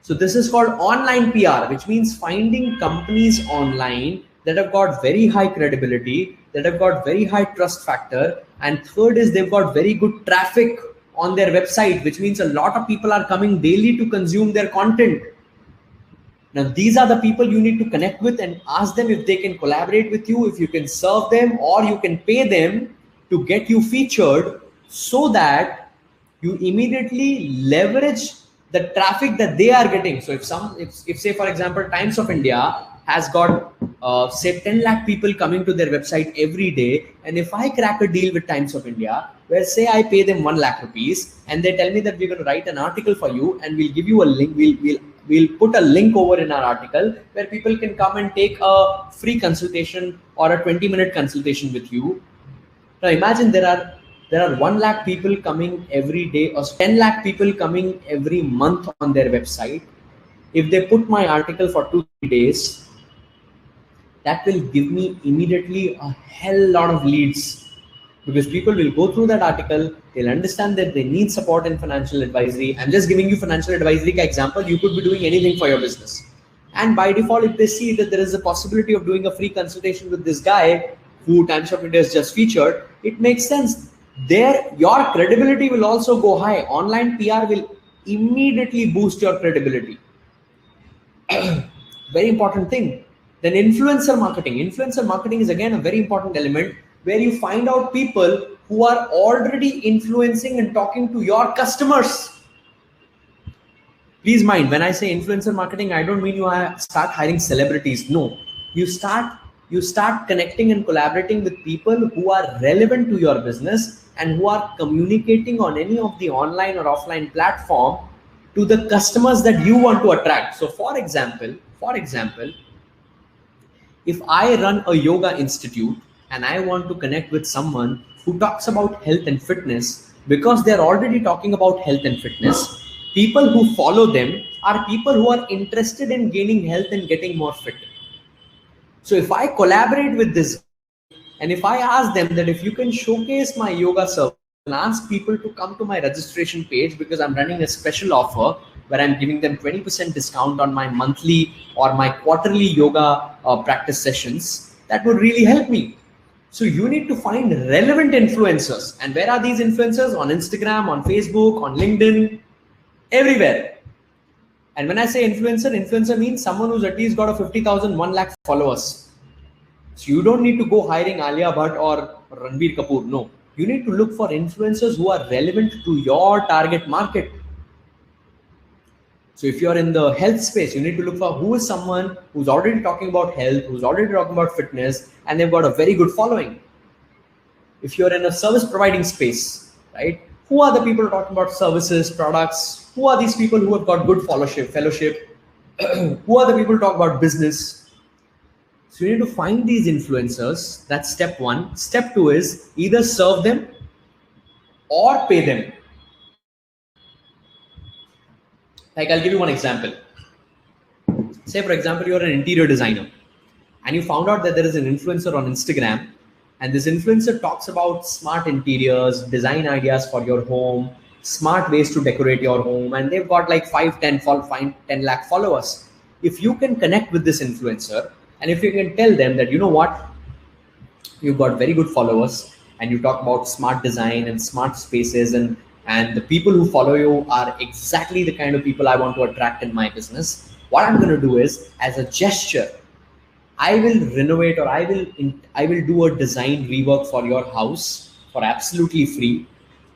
So this is called online PR, which means finding companies online that have got very high credibility, that have got very high trust factor, and third is they've got very good traffic on their website, which means a lot of people are coming daily to consume their content. Now these are the people you need to connect with and ask them if they can collaborate with you, if you can serve them, or you can pay them to get you featured, so that you immediately leverage the traffic that they are getting. So if say for example Times of India has got say 10 lakh people coming to their website every day, and if I crack a deal with Times of India where say I pay them 1 lakh rupees and they tell me that we're going to write an article for you and we'll give you a link, we'll put a link over in our article where people can come and take a free consultation or a 20-minute consultation with you. Now imagine there are 1 lakh people coming every day or 10 lakh people coming every month on their website. If they put my article for 2-3 days, that will give me immediately a hell lot of leads, because people will go through that article, they'll understand that they need support in financial advisory. I'm just giving you financial advisory example. You could be doing anything for your business. And by default, if they see that there is a possibility of doing a free consultation with this guy who Times of India has just featured, it makes sense. There, your credibility will also go high. Online PR will immediately boost your credibility. Very important thing. Then influencer marketing. Influencer marketing is again a very important element, where you find out people who are already influencing and talking to your customers. Please mind, when I say influencer marketing, I don't mean you start hiring celebrities. No, you start connecting and collaborating with people who are relevant to your business and who are communicating on any of the online or offline platform to the customers that you want to attract. So for example, if I run a yoga institute and I want to connect with someone who talks about health and fitness, because they're already talking about health and fitness, people who follow them are people who are interested in gaining health and getting more fit. So if I collaborate with this, and if I ask them that if you can showcase my yoga service and ask people to come to my registration page, because I'm running a special offer where I'm giving them 20% discount on my monthly or my quarterly yoga practice sessions, that would really help me. So you need to find relevant influencers. And where are these influencers? On Instagram, on Facebook, on LinkedIn, everywhere. And when I say influencer means someone who's at least got a 50,000, 1 lakh followers. So you don't need to go hiring Alia Bhatt or Ranbir Kapoor. No, you need to look for influencers who are relevant to your target market. So if you're in the health space, you need to look for who is someone who's already talking about health, who's already talking about fitness, and they've got a very good following. If you're in a service providing space, right? Who are the people talking about services, products? Who are these people who have got good fellowship? Who are the people who talk about business? So you need to find these influencers. That's step one. Step two is either serve them or pay them. Like I'll give you one example. Say for example, you're an interior designer and you found out that there is an influencer on Instagram, and this influencer talks about smart interiors, design ideas for your home, smart ways to decorate your home, and they've got like 10 lakh followers. If you can connect with this influencer and if you can tell them that, you know what, you've got very good followers and you talk about smart design and smart spaces, and the people who follow you are exactly the kind of people I want to attract in my business. What I'm going to do is, as a gesture, I will renovate, or I will do a design rework for your house for absolutely free.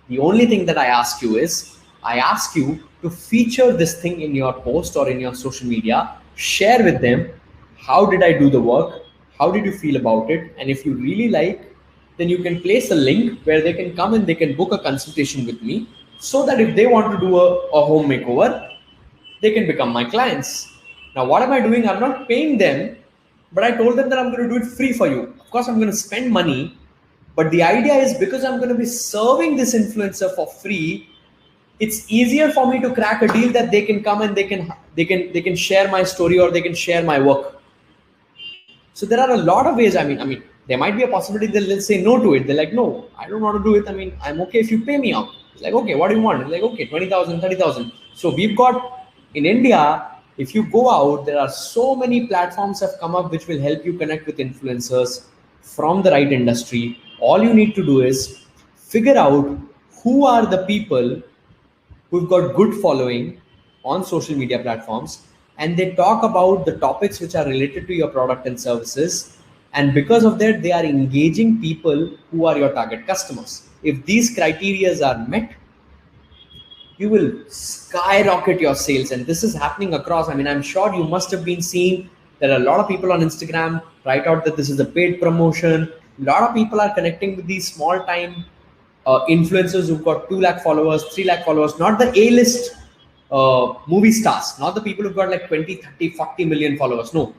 The only thing that I ask you is, I ask you to feature this thing in your post or in your social media, share with them, how did I do the work? How did you feel about it? And if you really like, then you can place a link where they can come and they can book a consultation with me, so that if they want to do a home makeover, they can become my clients. Now, what am I doing? I'm not paying them, but I told them that I'm going to do it free for you. Of course, I'm going to spend money, But the idea is, because I'm going to be serving this influencer for free, it's easier for me to crack a deal that they can come and they can share my story, or they can share my work. So there are a lot of ways. I mean, there might be a possibility that they'll say no to it. They're like, no, I don't want to do it. I mean, I'm okay if you pay me out. It's like, okay, what do you want? It's like, okay, 20,000, 30,000. So we've got in India, if you go out, there are so many platforms have come up which will help you connect with influencers from the right industry. All you need to do is figure out who are the people who've got good following on social media platforms, and they talk about the topics which are related to your product and services, and because of that they are engaging people who are your target customers. If these criteria are met, you will skyrocket your sales. And this is happening across. I mean, I'm sure you must have been seeing there are a lot of people on Instagram write out that this is a paid promotion. A lot of people are connecting with these small time influencers who've got 2 lakh followers, 3 lakh followers, not the A-list movie stars, not the people who've got like 20, 30, 40 million followers. No,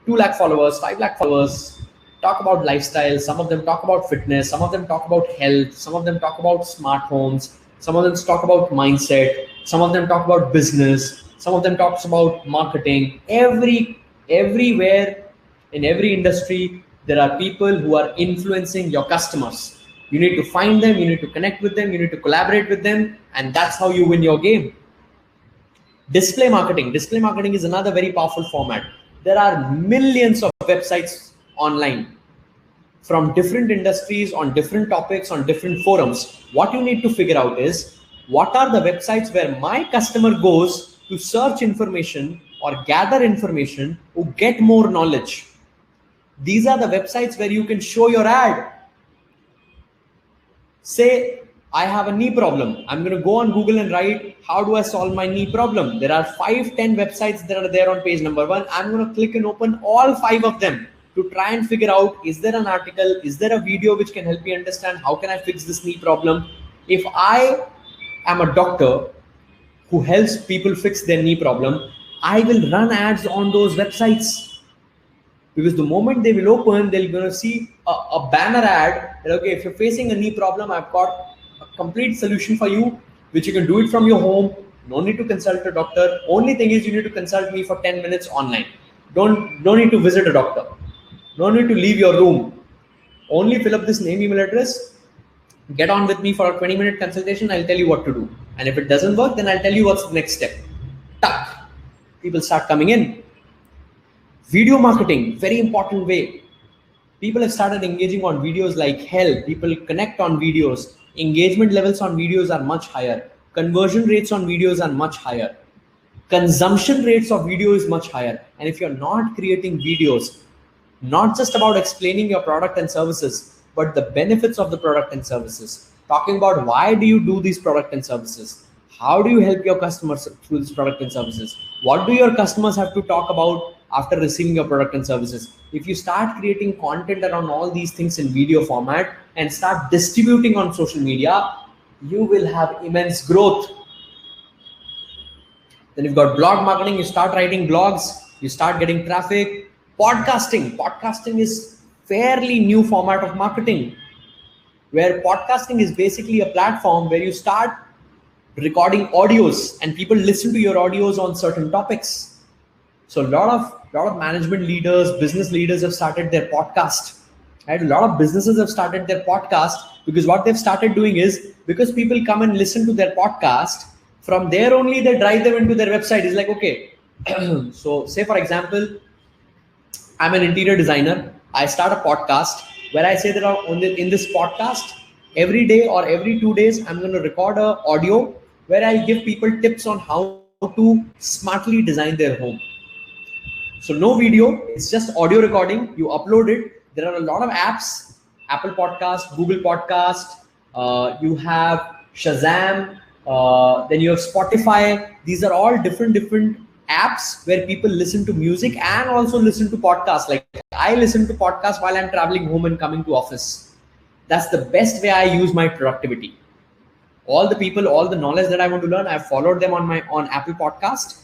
2 lakh followers, 5 lakh followers, talk about lifestyle. Some of them talk about fitness. Some of them talk about health. Some of them talk about smart homes. Some of them talk about mindset. Some of them talk about business. Some of them talks about marketing. Everywhere in every industry, there are people who are influencing your customers. You need to find them, you need to connect with them, you need to collaborate with them, and that's how you win your game. Display marketing. Display marketing is another very powerful format. There are millions of websites online from different industries on different topics on different forums. What you need to figure out is, what are the websites where my customer goes to search information or gather information or get more knowledge. These are the websites where you can show your ad. Say, I have a knee problem. I'm going to go on Google and write, how do I solve my knee problem? There are 5-10 websites that are there on page number 1. I'm going to click and open all 5 of them to try and figure out, is there an article? Is there a video which can help me understand how can I fix this knee problem? If I am a doctor who helps people fix their knee problem, I will run ads on those websites. Because the moment they will open, they're going to see a banner ad that, okay, if you're facing a knee problem, I've got a complete solution for you, which you can do it from your home. No need to consult a doctor. Only thing is, you need to consult me for 10 minutes online. Don't need to visit a doctor. No need to leave your room. Only fill up this name, email address, get on with me for a 20-minute consultation. I'll tell you what to do. And if it doesn't work, then I'll tell you what's the next step. Tuck. People start coming in. Video marketing, very important way. People have started engaging on videos like hell. People connect on videos. Engagement levels on videos are much higher. Conversion rates on videos are much higher. Consumption rates of video is much higher. And if you're not creating videos, not just about explaining your product and services, but the benefits of the product and services, talking about why do you do these product and services, how do you help your customers through this product and services, what do your customers have to talk about after receiving your product and services. If you start creating content around all these things in video format and start distributing on social media, you will have immense growth. Then you've got blog marketing. You start writing blogs, you start getting traffic. Podcasting is fairly new format of marketing, where podcasting is basically a platform where you start recording audios and people listen to your audios on certain topics. So a lot of management leaders, business leaders have started their podcast. Right? A lot of businesses have started their podcast because what they've started doing is, because people come and listen to their podcast, from there only they drive them into their website. It's like, okay, so say for example, I'm an interior designer. I start a podcast where I say that in this podcast, every day or every 2 days, I'm going to record an audio where I give people tips on how to smartly design their home. So no video, it's just audio recording. You upload it. There are a lot of apps, Apple Podcast, Google Podcast, you have Shazam, then you have Spotify. These are all different apps where people listen to music and also listen to podcasts. Like I listen to podcasts while I'm traveling home and coming to office. That's the best way I use my productivity. All the people, all the knowledge that I want to learn, I've followed them on Apple Podcast.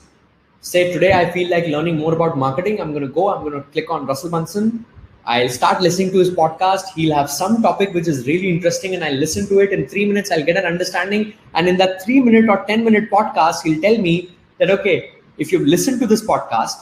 Say today I feel like learning more about marketing. I'm going to click on Russell Munson. I'll start listening to his podcast. He'll have some topic which is really interesting, and I'll listen to it. In 3 minutes, I'll get an understanding. And in that 3 minute or 10 minute podcast, he'll tell me that, okay, if you've listened to this podcast,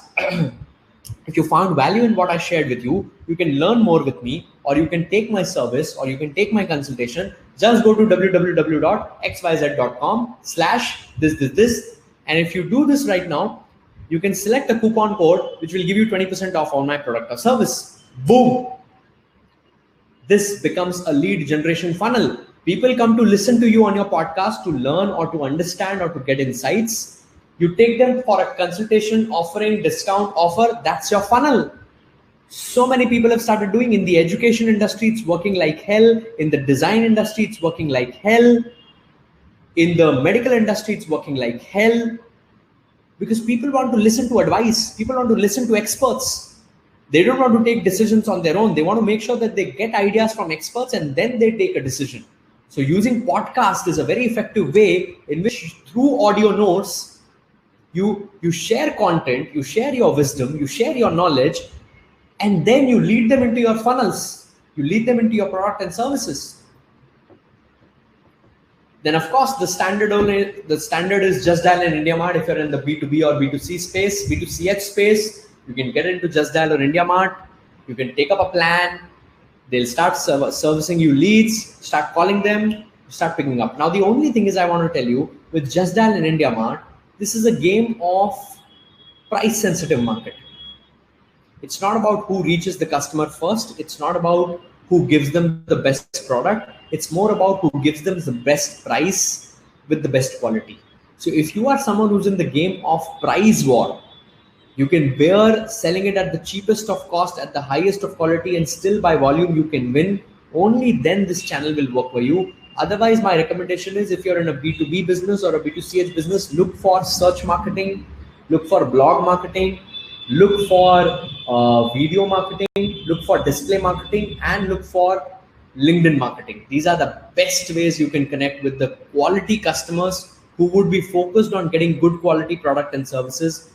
if you found value in what I shared with you, you can learn more with me, or you can take my service, or you can take my consultation. Just go to www.xyz.com/this. And if you do this right now, you can select a coupon code which will give you 20% off on my product or service. Boom. This becomes a lead generation funnel. People come to listen to you on your podcast to learn or to understand or to get insights. You take them for a consultation, offering discount offer. That's your funnel. So many people have started doing. In the education industry, it's working like hell. In the design industry, it's working like hell. In the medical industry, it's working like hell. Because people want to listen to advice. People want to listen to experts. They don't want to take decisions on their own. They want to make sure that they get ideas from experts and then they take a decision. So using podcast is a very effective way in which through audio notes, you share content, you share your wisdom, you share your knowledge, and then you lead them into your funnels. You lead them into your product and services. Then of course, the standard is Just Dial and IndiaMart. If you're in the B2B or B2C space, B2CH space, you can get into Just Dial or IndiaMart. You can take up a plan. They'll start servicing you leads, start calling them, start picking up. Now, the only thing is I want to tell you, with Just Dial and IndiaMart, this is a game of price sensitive market. It's not about who reaches the customer first. It's not about who gives them the best product. It's more about who gives them the best price with the best quality. So if you are someone who's in the game of price war, you can bear selling it at the cheapest of cost, at the highest of quality, and still by volume you can win. Only then this channel will work for you. Otherwise, my recommendation is, if you're in a B2B business or a B2CH business, look for search marketing, look for blog marketing, look for video marketing, look for display marketing, and look for LinkedIn marketing. These are the best ways you can connect with the quality customers who would be focused on getting good quality product and services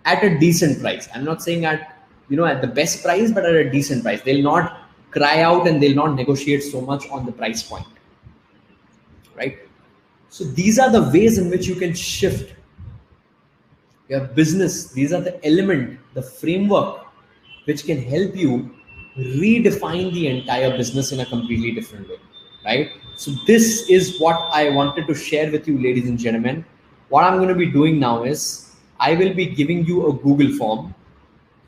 at a decent price. I'm not saying at the best price, but at a decent price. They'll not cry out and they'll not negotiate so much on the price point, right? So these are the ways in which you can shift your business. These are the element, the framework, which can help you redefine the entire business in a completely different way, right? So this is what I wanted to share with you, ladies and gentlemen. What I'm going to be doing now is I will be giving you a Google form.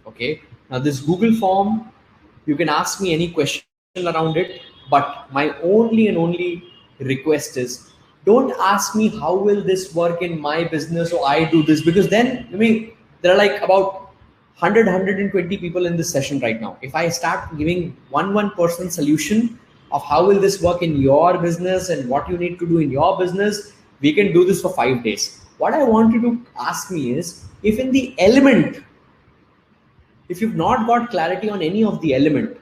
Okay. Now this Google form, you can ask me any question around it, but my only request is, don't ask me how will this work in my business or I do this, because then, there are like about 120 people in this session right now. If I start giving one person solution of how will this work in your business and what you need to do in your business, we can do this for 5 days. What I want you to ask me is, if in the element, if you've not got clarity on any of the element,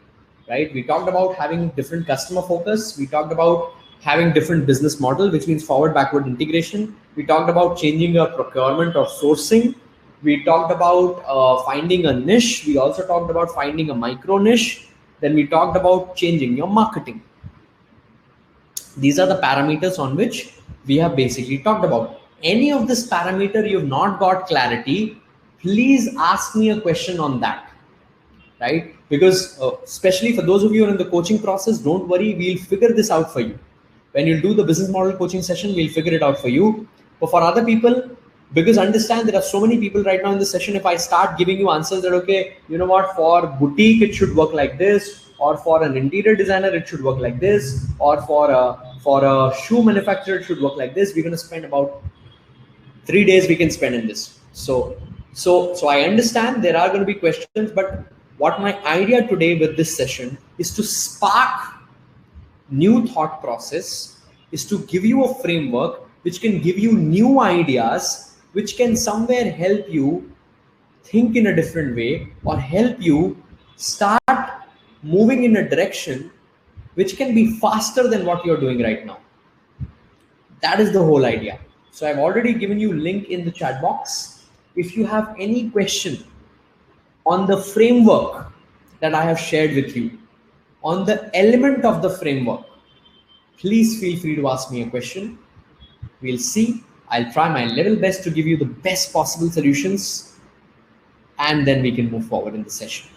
right? We talked about having different customer focus. We talked about having different business model, which means forward backward integration. We talked about changing your procurement or sourcing. We talked about finding a niche. We also talked about finding a micro niche. Then we talked about changing your marketing. These are the parameters on which we have basically talked about. Any of this parameter you've not got clarity, please ask me a question on that, right? Because especially for those of you who are in the coaching process, don't worry, we'll figure this out for you. When you do the business model coaching session, we'll figure it out for you. But for other people, because understand there are so many people right now in the session, if I start giving you answers that, okay, you know what, for boutique, it should work like this, or for an interior designer, it should work like this, or for a shoe manufacturer, it should work like this, we're going to spend about 3 days we can spend in this. So I understand there are going to be questions, but what my idea today with this session is to spark new thought process, is to give you a framework which can give you new ideas, which can somewhere help you think in a different way, or help you start moving in a direction which can be faster than what you're doing right now. That is the whole idea. So I've already given you link in the chat box. If you have any question on the framework that I have shared with you on the element of the framework, please feel free to ask me a question. We'll see. I'll try my level best to give you the best possible solutions, and then we can move forward in the session.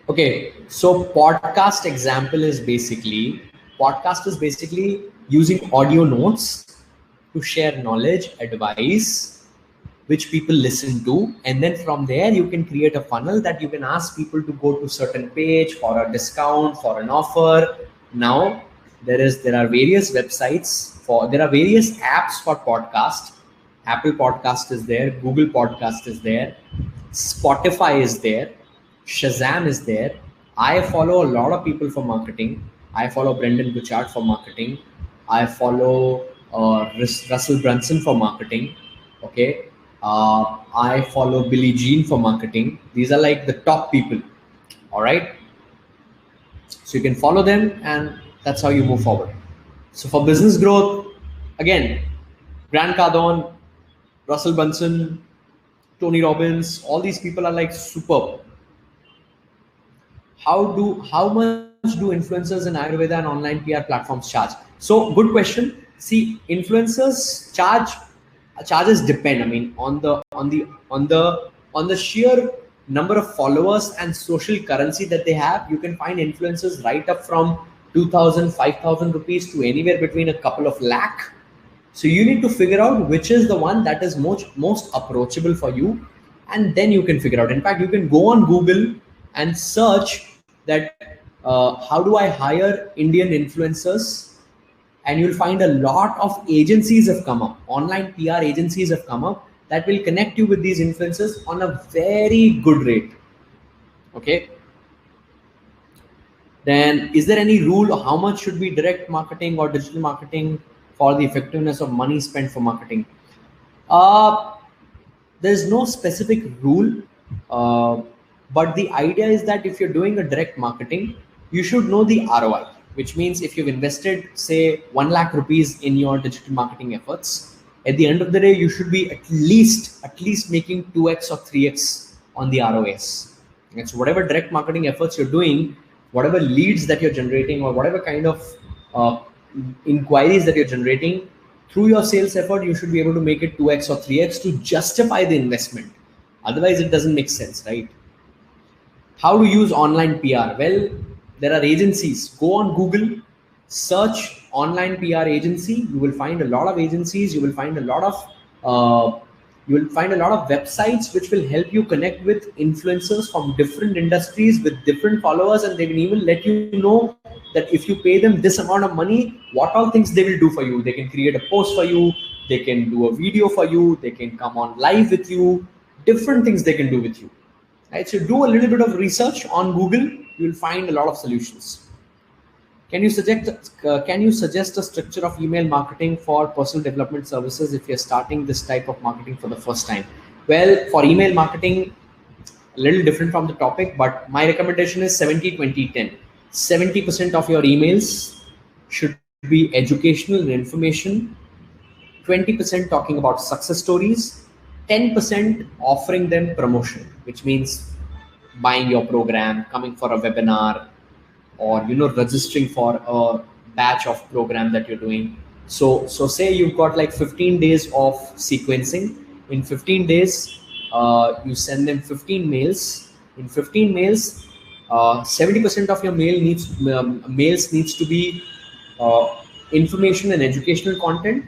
Okay, so podcast is basically using audio notes to share knowledge, advice, which people listen to, and then from there you can create a funnel that you can ask people to go to certain page for a discount, for an offer. Now there are various websites there are various apps for podcast. Apple Podcast is there, Google Podcast is there, Spotify is there, Shazam is there. I follow a lot of people for marketing. I follow Brendan Bouchard for marketing. I follow Russell Brunson for marketing. Okay. I follow Billie Jean for marketing. These are like the top people. All right. So you can follow them, and that's how you move forward. So for business growth, again, Grant Cardone, Russell Brunson, Tony Robbins, all these people are like superb. How much do influencers in Ayurveda and online PR platforms charge? So good question. See, influencers charges depend. I mean, on the sheer number of followers and social currency that they have. You can find influencers right up from 2,000, 5,000 rupees to anywhere between a couple of lakh. So you need to figure out which is the one that is most approachable for you, and then you can figure out. In fact, you can go on Google and search that how do I hire Indian influencers, and you'll find a lot of agencies have come up. Online PR agencies have come up that will connect you with these influencers on a very good rate. Okay. Then is there any rule of how much should be direct marketing or digital marketing for the effectiveness of money spent for marketing? There's no specific rule, but the idea is that if you're doing a direct marketing, you should know the ROI, which means if you've invested, say, 1 lakh rupees in your digital marketing efforts, at the end of the day, you should be at least making 2x or 3x on the ROS. And so whatever direct marketing efforts you're doing, whatever leads that you're generating, or whatever kind of inquiries that you're generating through your sales effort, you should be able to make it 2x or 3x to justify the investment. Otherwise, it doesn't make sense, right? How to use online PR? Well, there are agencies. Go on Google, search online PR agency. You will find a lot of agencies. You will find a lot of websites which will help you connect with influencers from different industries with different followers, and they will even let you know that if you pay them this amount of money, what all things they will do for you. They can create a post for you, they can do a video for you, they can come on live with you, different things they can do with you. Right? So do a little bit of research on Google, you will find a lot of solutions. Can you suggest a structure of email marketing for personal development services if you're starting this type of marketing for the first time? Well, for email marketing, a little different from the topic, but my recommendation is 70-20-10. 70% of your emails should be educational and information, 20% talking about success stories, 10% offering them promotion, which means buying your program, coming for a webinar, or registering for a batch of program that you're doing. So say you've got like 15 days of sequencing. In 15 days, you send them 15 mails. In 15 mails, 70% of your mails needs to be information and educational content.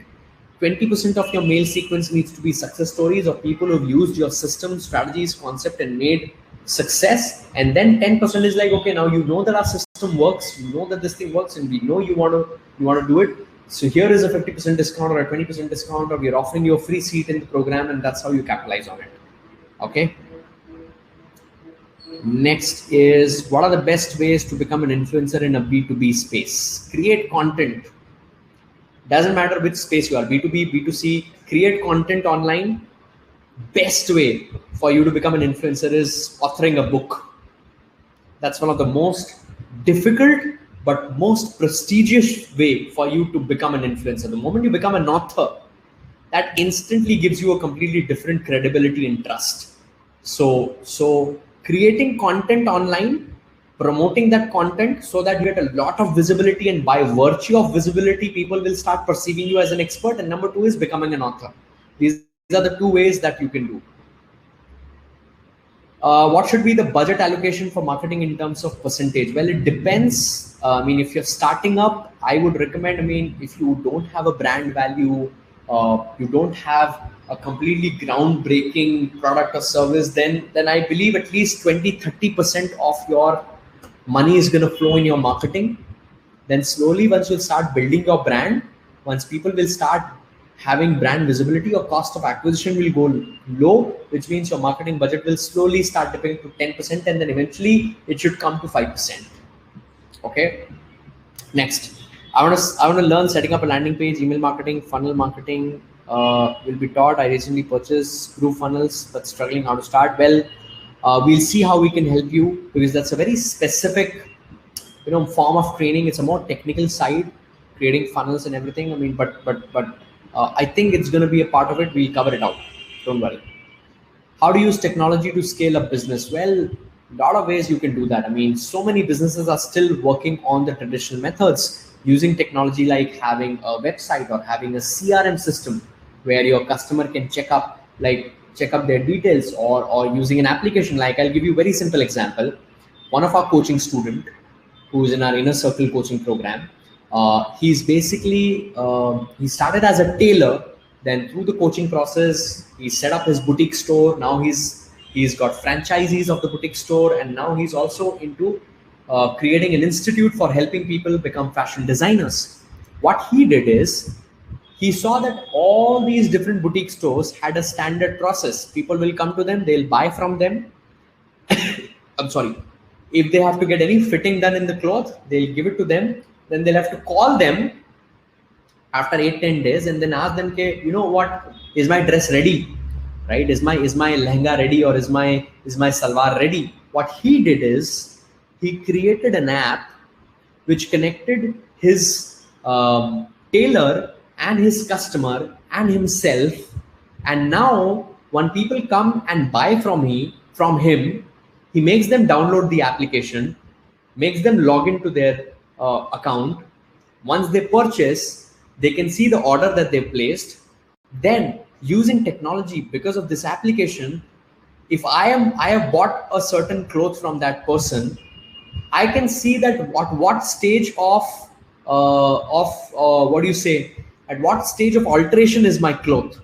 20% of your mail sequence needs to be success stories of people who've used your system, strategies, concept, and made success. And then 10% is like, okay, now you know that our system works, you know that this thing works, and we know you want to do it. So here is a 50% discount or a 20% discount, or we're offering you a free seat in the program, and that's how you capitalize on it. Okay. Next is, what are the best ways to become an influencer in a B2B space? Create content. Doesn't matter which space you are, B2B, B2C, create content online. Best way for you to become an influencer is authoring a book. That's one of the most difficult but most prestigious way for you to become an influencer. The moment you become an author, that instantly gives you a completely different credibility and trust. So creating content online, promoting that content so that you get a lot of visibility, and by virtue of visibility, people will start perceiving you as an expert. And number two is becoming an author. These are the two ways that you can do. What should be the budget allocation for marketing in terms of percentage? Well, it depends. I mean, if you're starting up, I would recommend, I mean, if you don't have a brand value, you don't have a completely groundbreaking product or service, then I believe at least 20-30% of your money is going to flow in your marketing. Then slowly, once you start building your brand, once people will start having brand visibility, your cost of acquisition will go low, which means your marketing budget will slowly start dipping to 10%, and then eventually it should come to 5%. Okay. Next, I want to learn setting up a landing page, email marketing, funnel marketing. Will be taught. I recently purchased GrooveFunnels, but struggling how to start. Well, we'll see how we can help you, because that's a very specific, form of training. It's a more technical side, creating funnels and everything. I mean, but I think it's going to be a part of it. We'll cover it out. Don't worry. How to use technology to scale up business? Well, a lot of ways you can do that. I mean, so many businesses are still working on the traditional methods, using technology like having a website or having a CRM system where your customer can check up their details, or using an application. Like, I'll give you a very simple example. One of our coaching student who's in our inner circle coaching program, he's basically, he started as a tailor. Then through the coaching process, he set up his boutique store. Now he's got franchisees of the boutique store, and now he's also into creating an institute for helping people become fashion designers. What he did is, he saw that all these different boutique stores had a standard process. People will come to them, they'll buy from them. I'm sorry. If they have to get any fitting done in the cloth, they'll give it to them. Then they'll have to call them after 8-10 days and then ask them, okay, you know what, is my dress ready? Right? Is my lehenga ready, or is my salwar ready? What he did is, he created an app which connected his tailor and his customer and himself. And now when people come and buy from him, he makes them download the application, makes them log into their account. Once they purchase, they can see the order that they placed. Then using technology, because of this application, if I have bought a certain cloth from that person, I can see that what stage of at what stage of alteration is my cloth.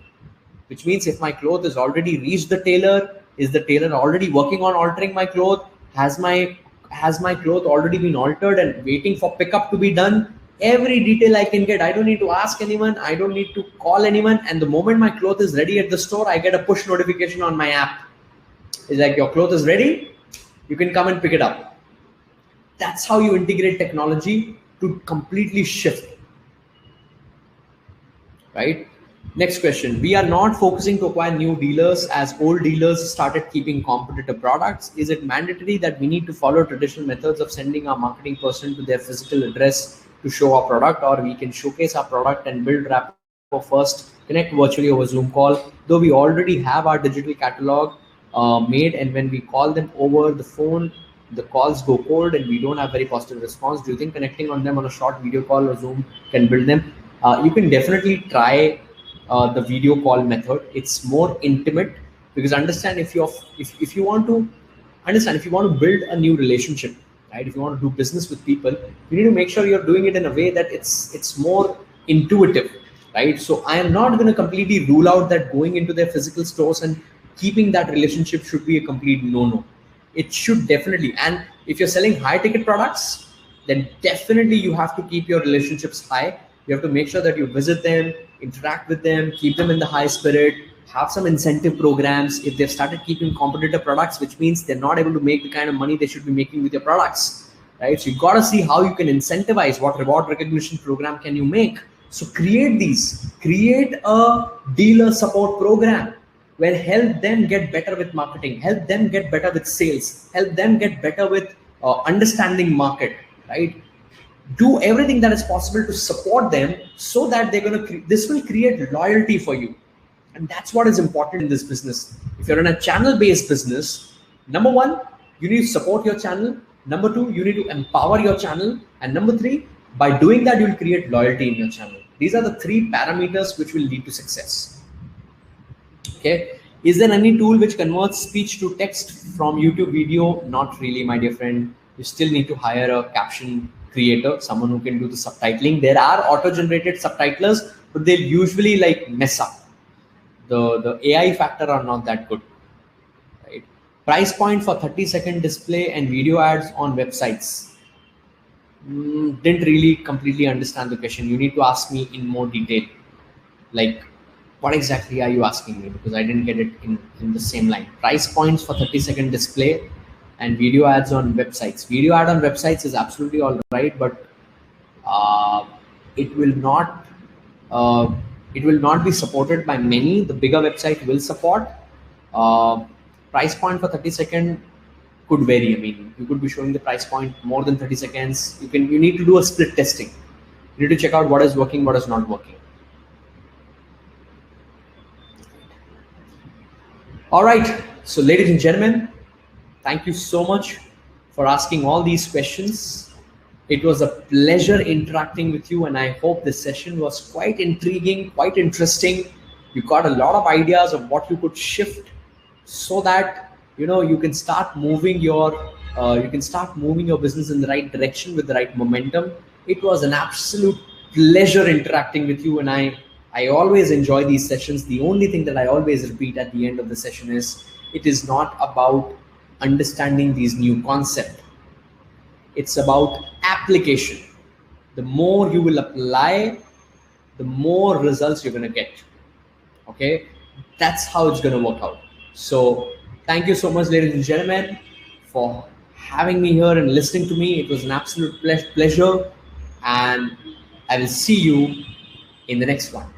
Which means, if my cloth has already reached the tailor, is the tailor already working on altering my cloth? Has my cloth already been altered and waiting for pickup to be done? Every detail I can get. I don't need to ask anyone. I don't need to call anyone. And the moment my cloth is ready at the store, I get a push notification on my app. It's like, your cloth is ready. You can come and pick it up. That's how you integrate technology to completely shift. Right? Next question. We are not focusing to acquire new dealers as old dealers started keeping competitive products. Is it mandatory that we need to follow traditional methods of sending our marketing person to their physical address to show our product, or we can showcase our product and build rapport first, connect virtually over Zoom call? Though we already have our digital catalog made, and when we call them over the phone, the calls go cold and we don't have very positive response. Do you think connecting on them on a short video call or Zoom can build them? You can definitely try the video call method. It's more intimate, because understand, if you want to build a new relationship, right? If you want to do business with people, you need to make sure you're doing it in a way that it's more intuitive. right? So I am not going to completely rule out that going into their physical stores and keeping that relationship should be a complete no-no. It should definitely. And if you're selling high ticket products, then definitely you have to keep your relationships high. You have to make sure that you visit them, interact with them, keep them in the high spirit, have some incentive programs. If they've started keeping competitor products, which means they're not able to make the kind of money they should be making with your products, right? So you got to see how you can incentivize, what reward recognition program can you make. So create a dealer support program where help them get better with marketing, help them get better with sales, help them get better with understanding market, right? Do everything that is possible to support them so that they're going to, this will create loyalty for you. And that's what is important in this business. If you're in a channel based business, number one, you need to support your channel. Number two, you need to empower your channel. And number three, by doing that, you'll create loyalty in your channel. These are the three parameters which will lead to success. Okay. Is there any tool which converts speech to text from YouTube video? Not really, my dear friend. You still need to hire a caption creator, someone who can do the subtitling. There are auto-generated subtitlers, but they'll usually like mess up. The AI factor are not that good, right? Price point for 30-second display and video ads on websites. Didn't really completely understand the question. You need to ask me in more detail. Like, what exactly are you asking me? Because I didn't get it in the same line. Price points for 30-second display and video ads on websites. Video ad on websites is absolutely all right, but it will not be supported by many. The bigger website will support. Price point for 30-second could vary. I mean, you could be showing the price point more than 30 seconds. You need to do a split testing. You need to check out what is working, what is not working. All right. So ladies and gentlemen, thank you so much for asking all these questions. It was a pleasure interacting with you, and I hope this session was quite intriguing, quite interesting. You got a lot of ideas of what you could shift so that you can start moving your business in the right direction with the right momentum. It was an absolute pleasure interacting with you, and I always enjoy these sessions. The only thing that I always repeat at the end of the session is, it is not about understanding these new concepts. It's about application. The more you will apply, the more results you're going to get. Okay, that's how it's going to work out. So thank you so much, ladies and gentlemen, for having me here and listening to me. It was an absolute pleasure, and I will see you in the next one.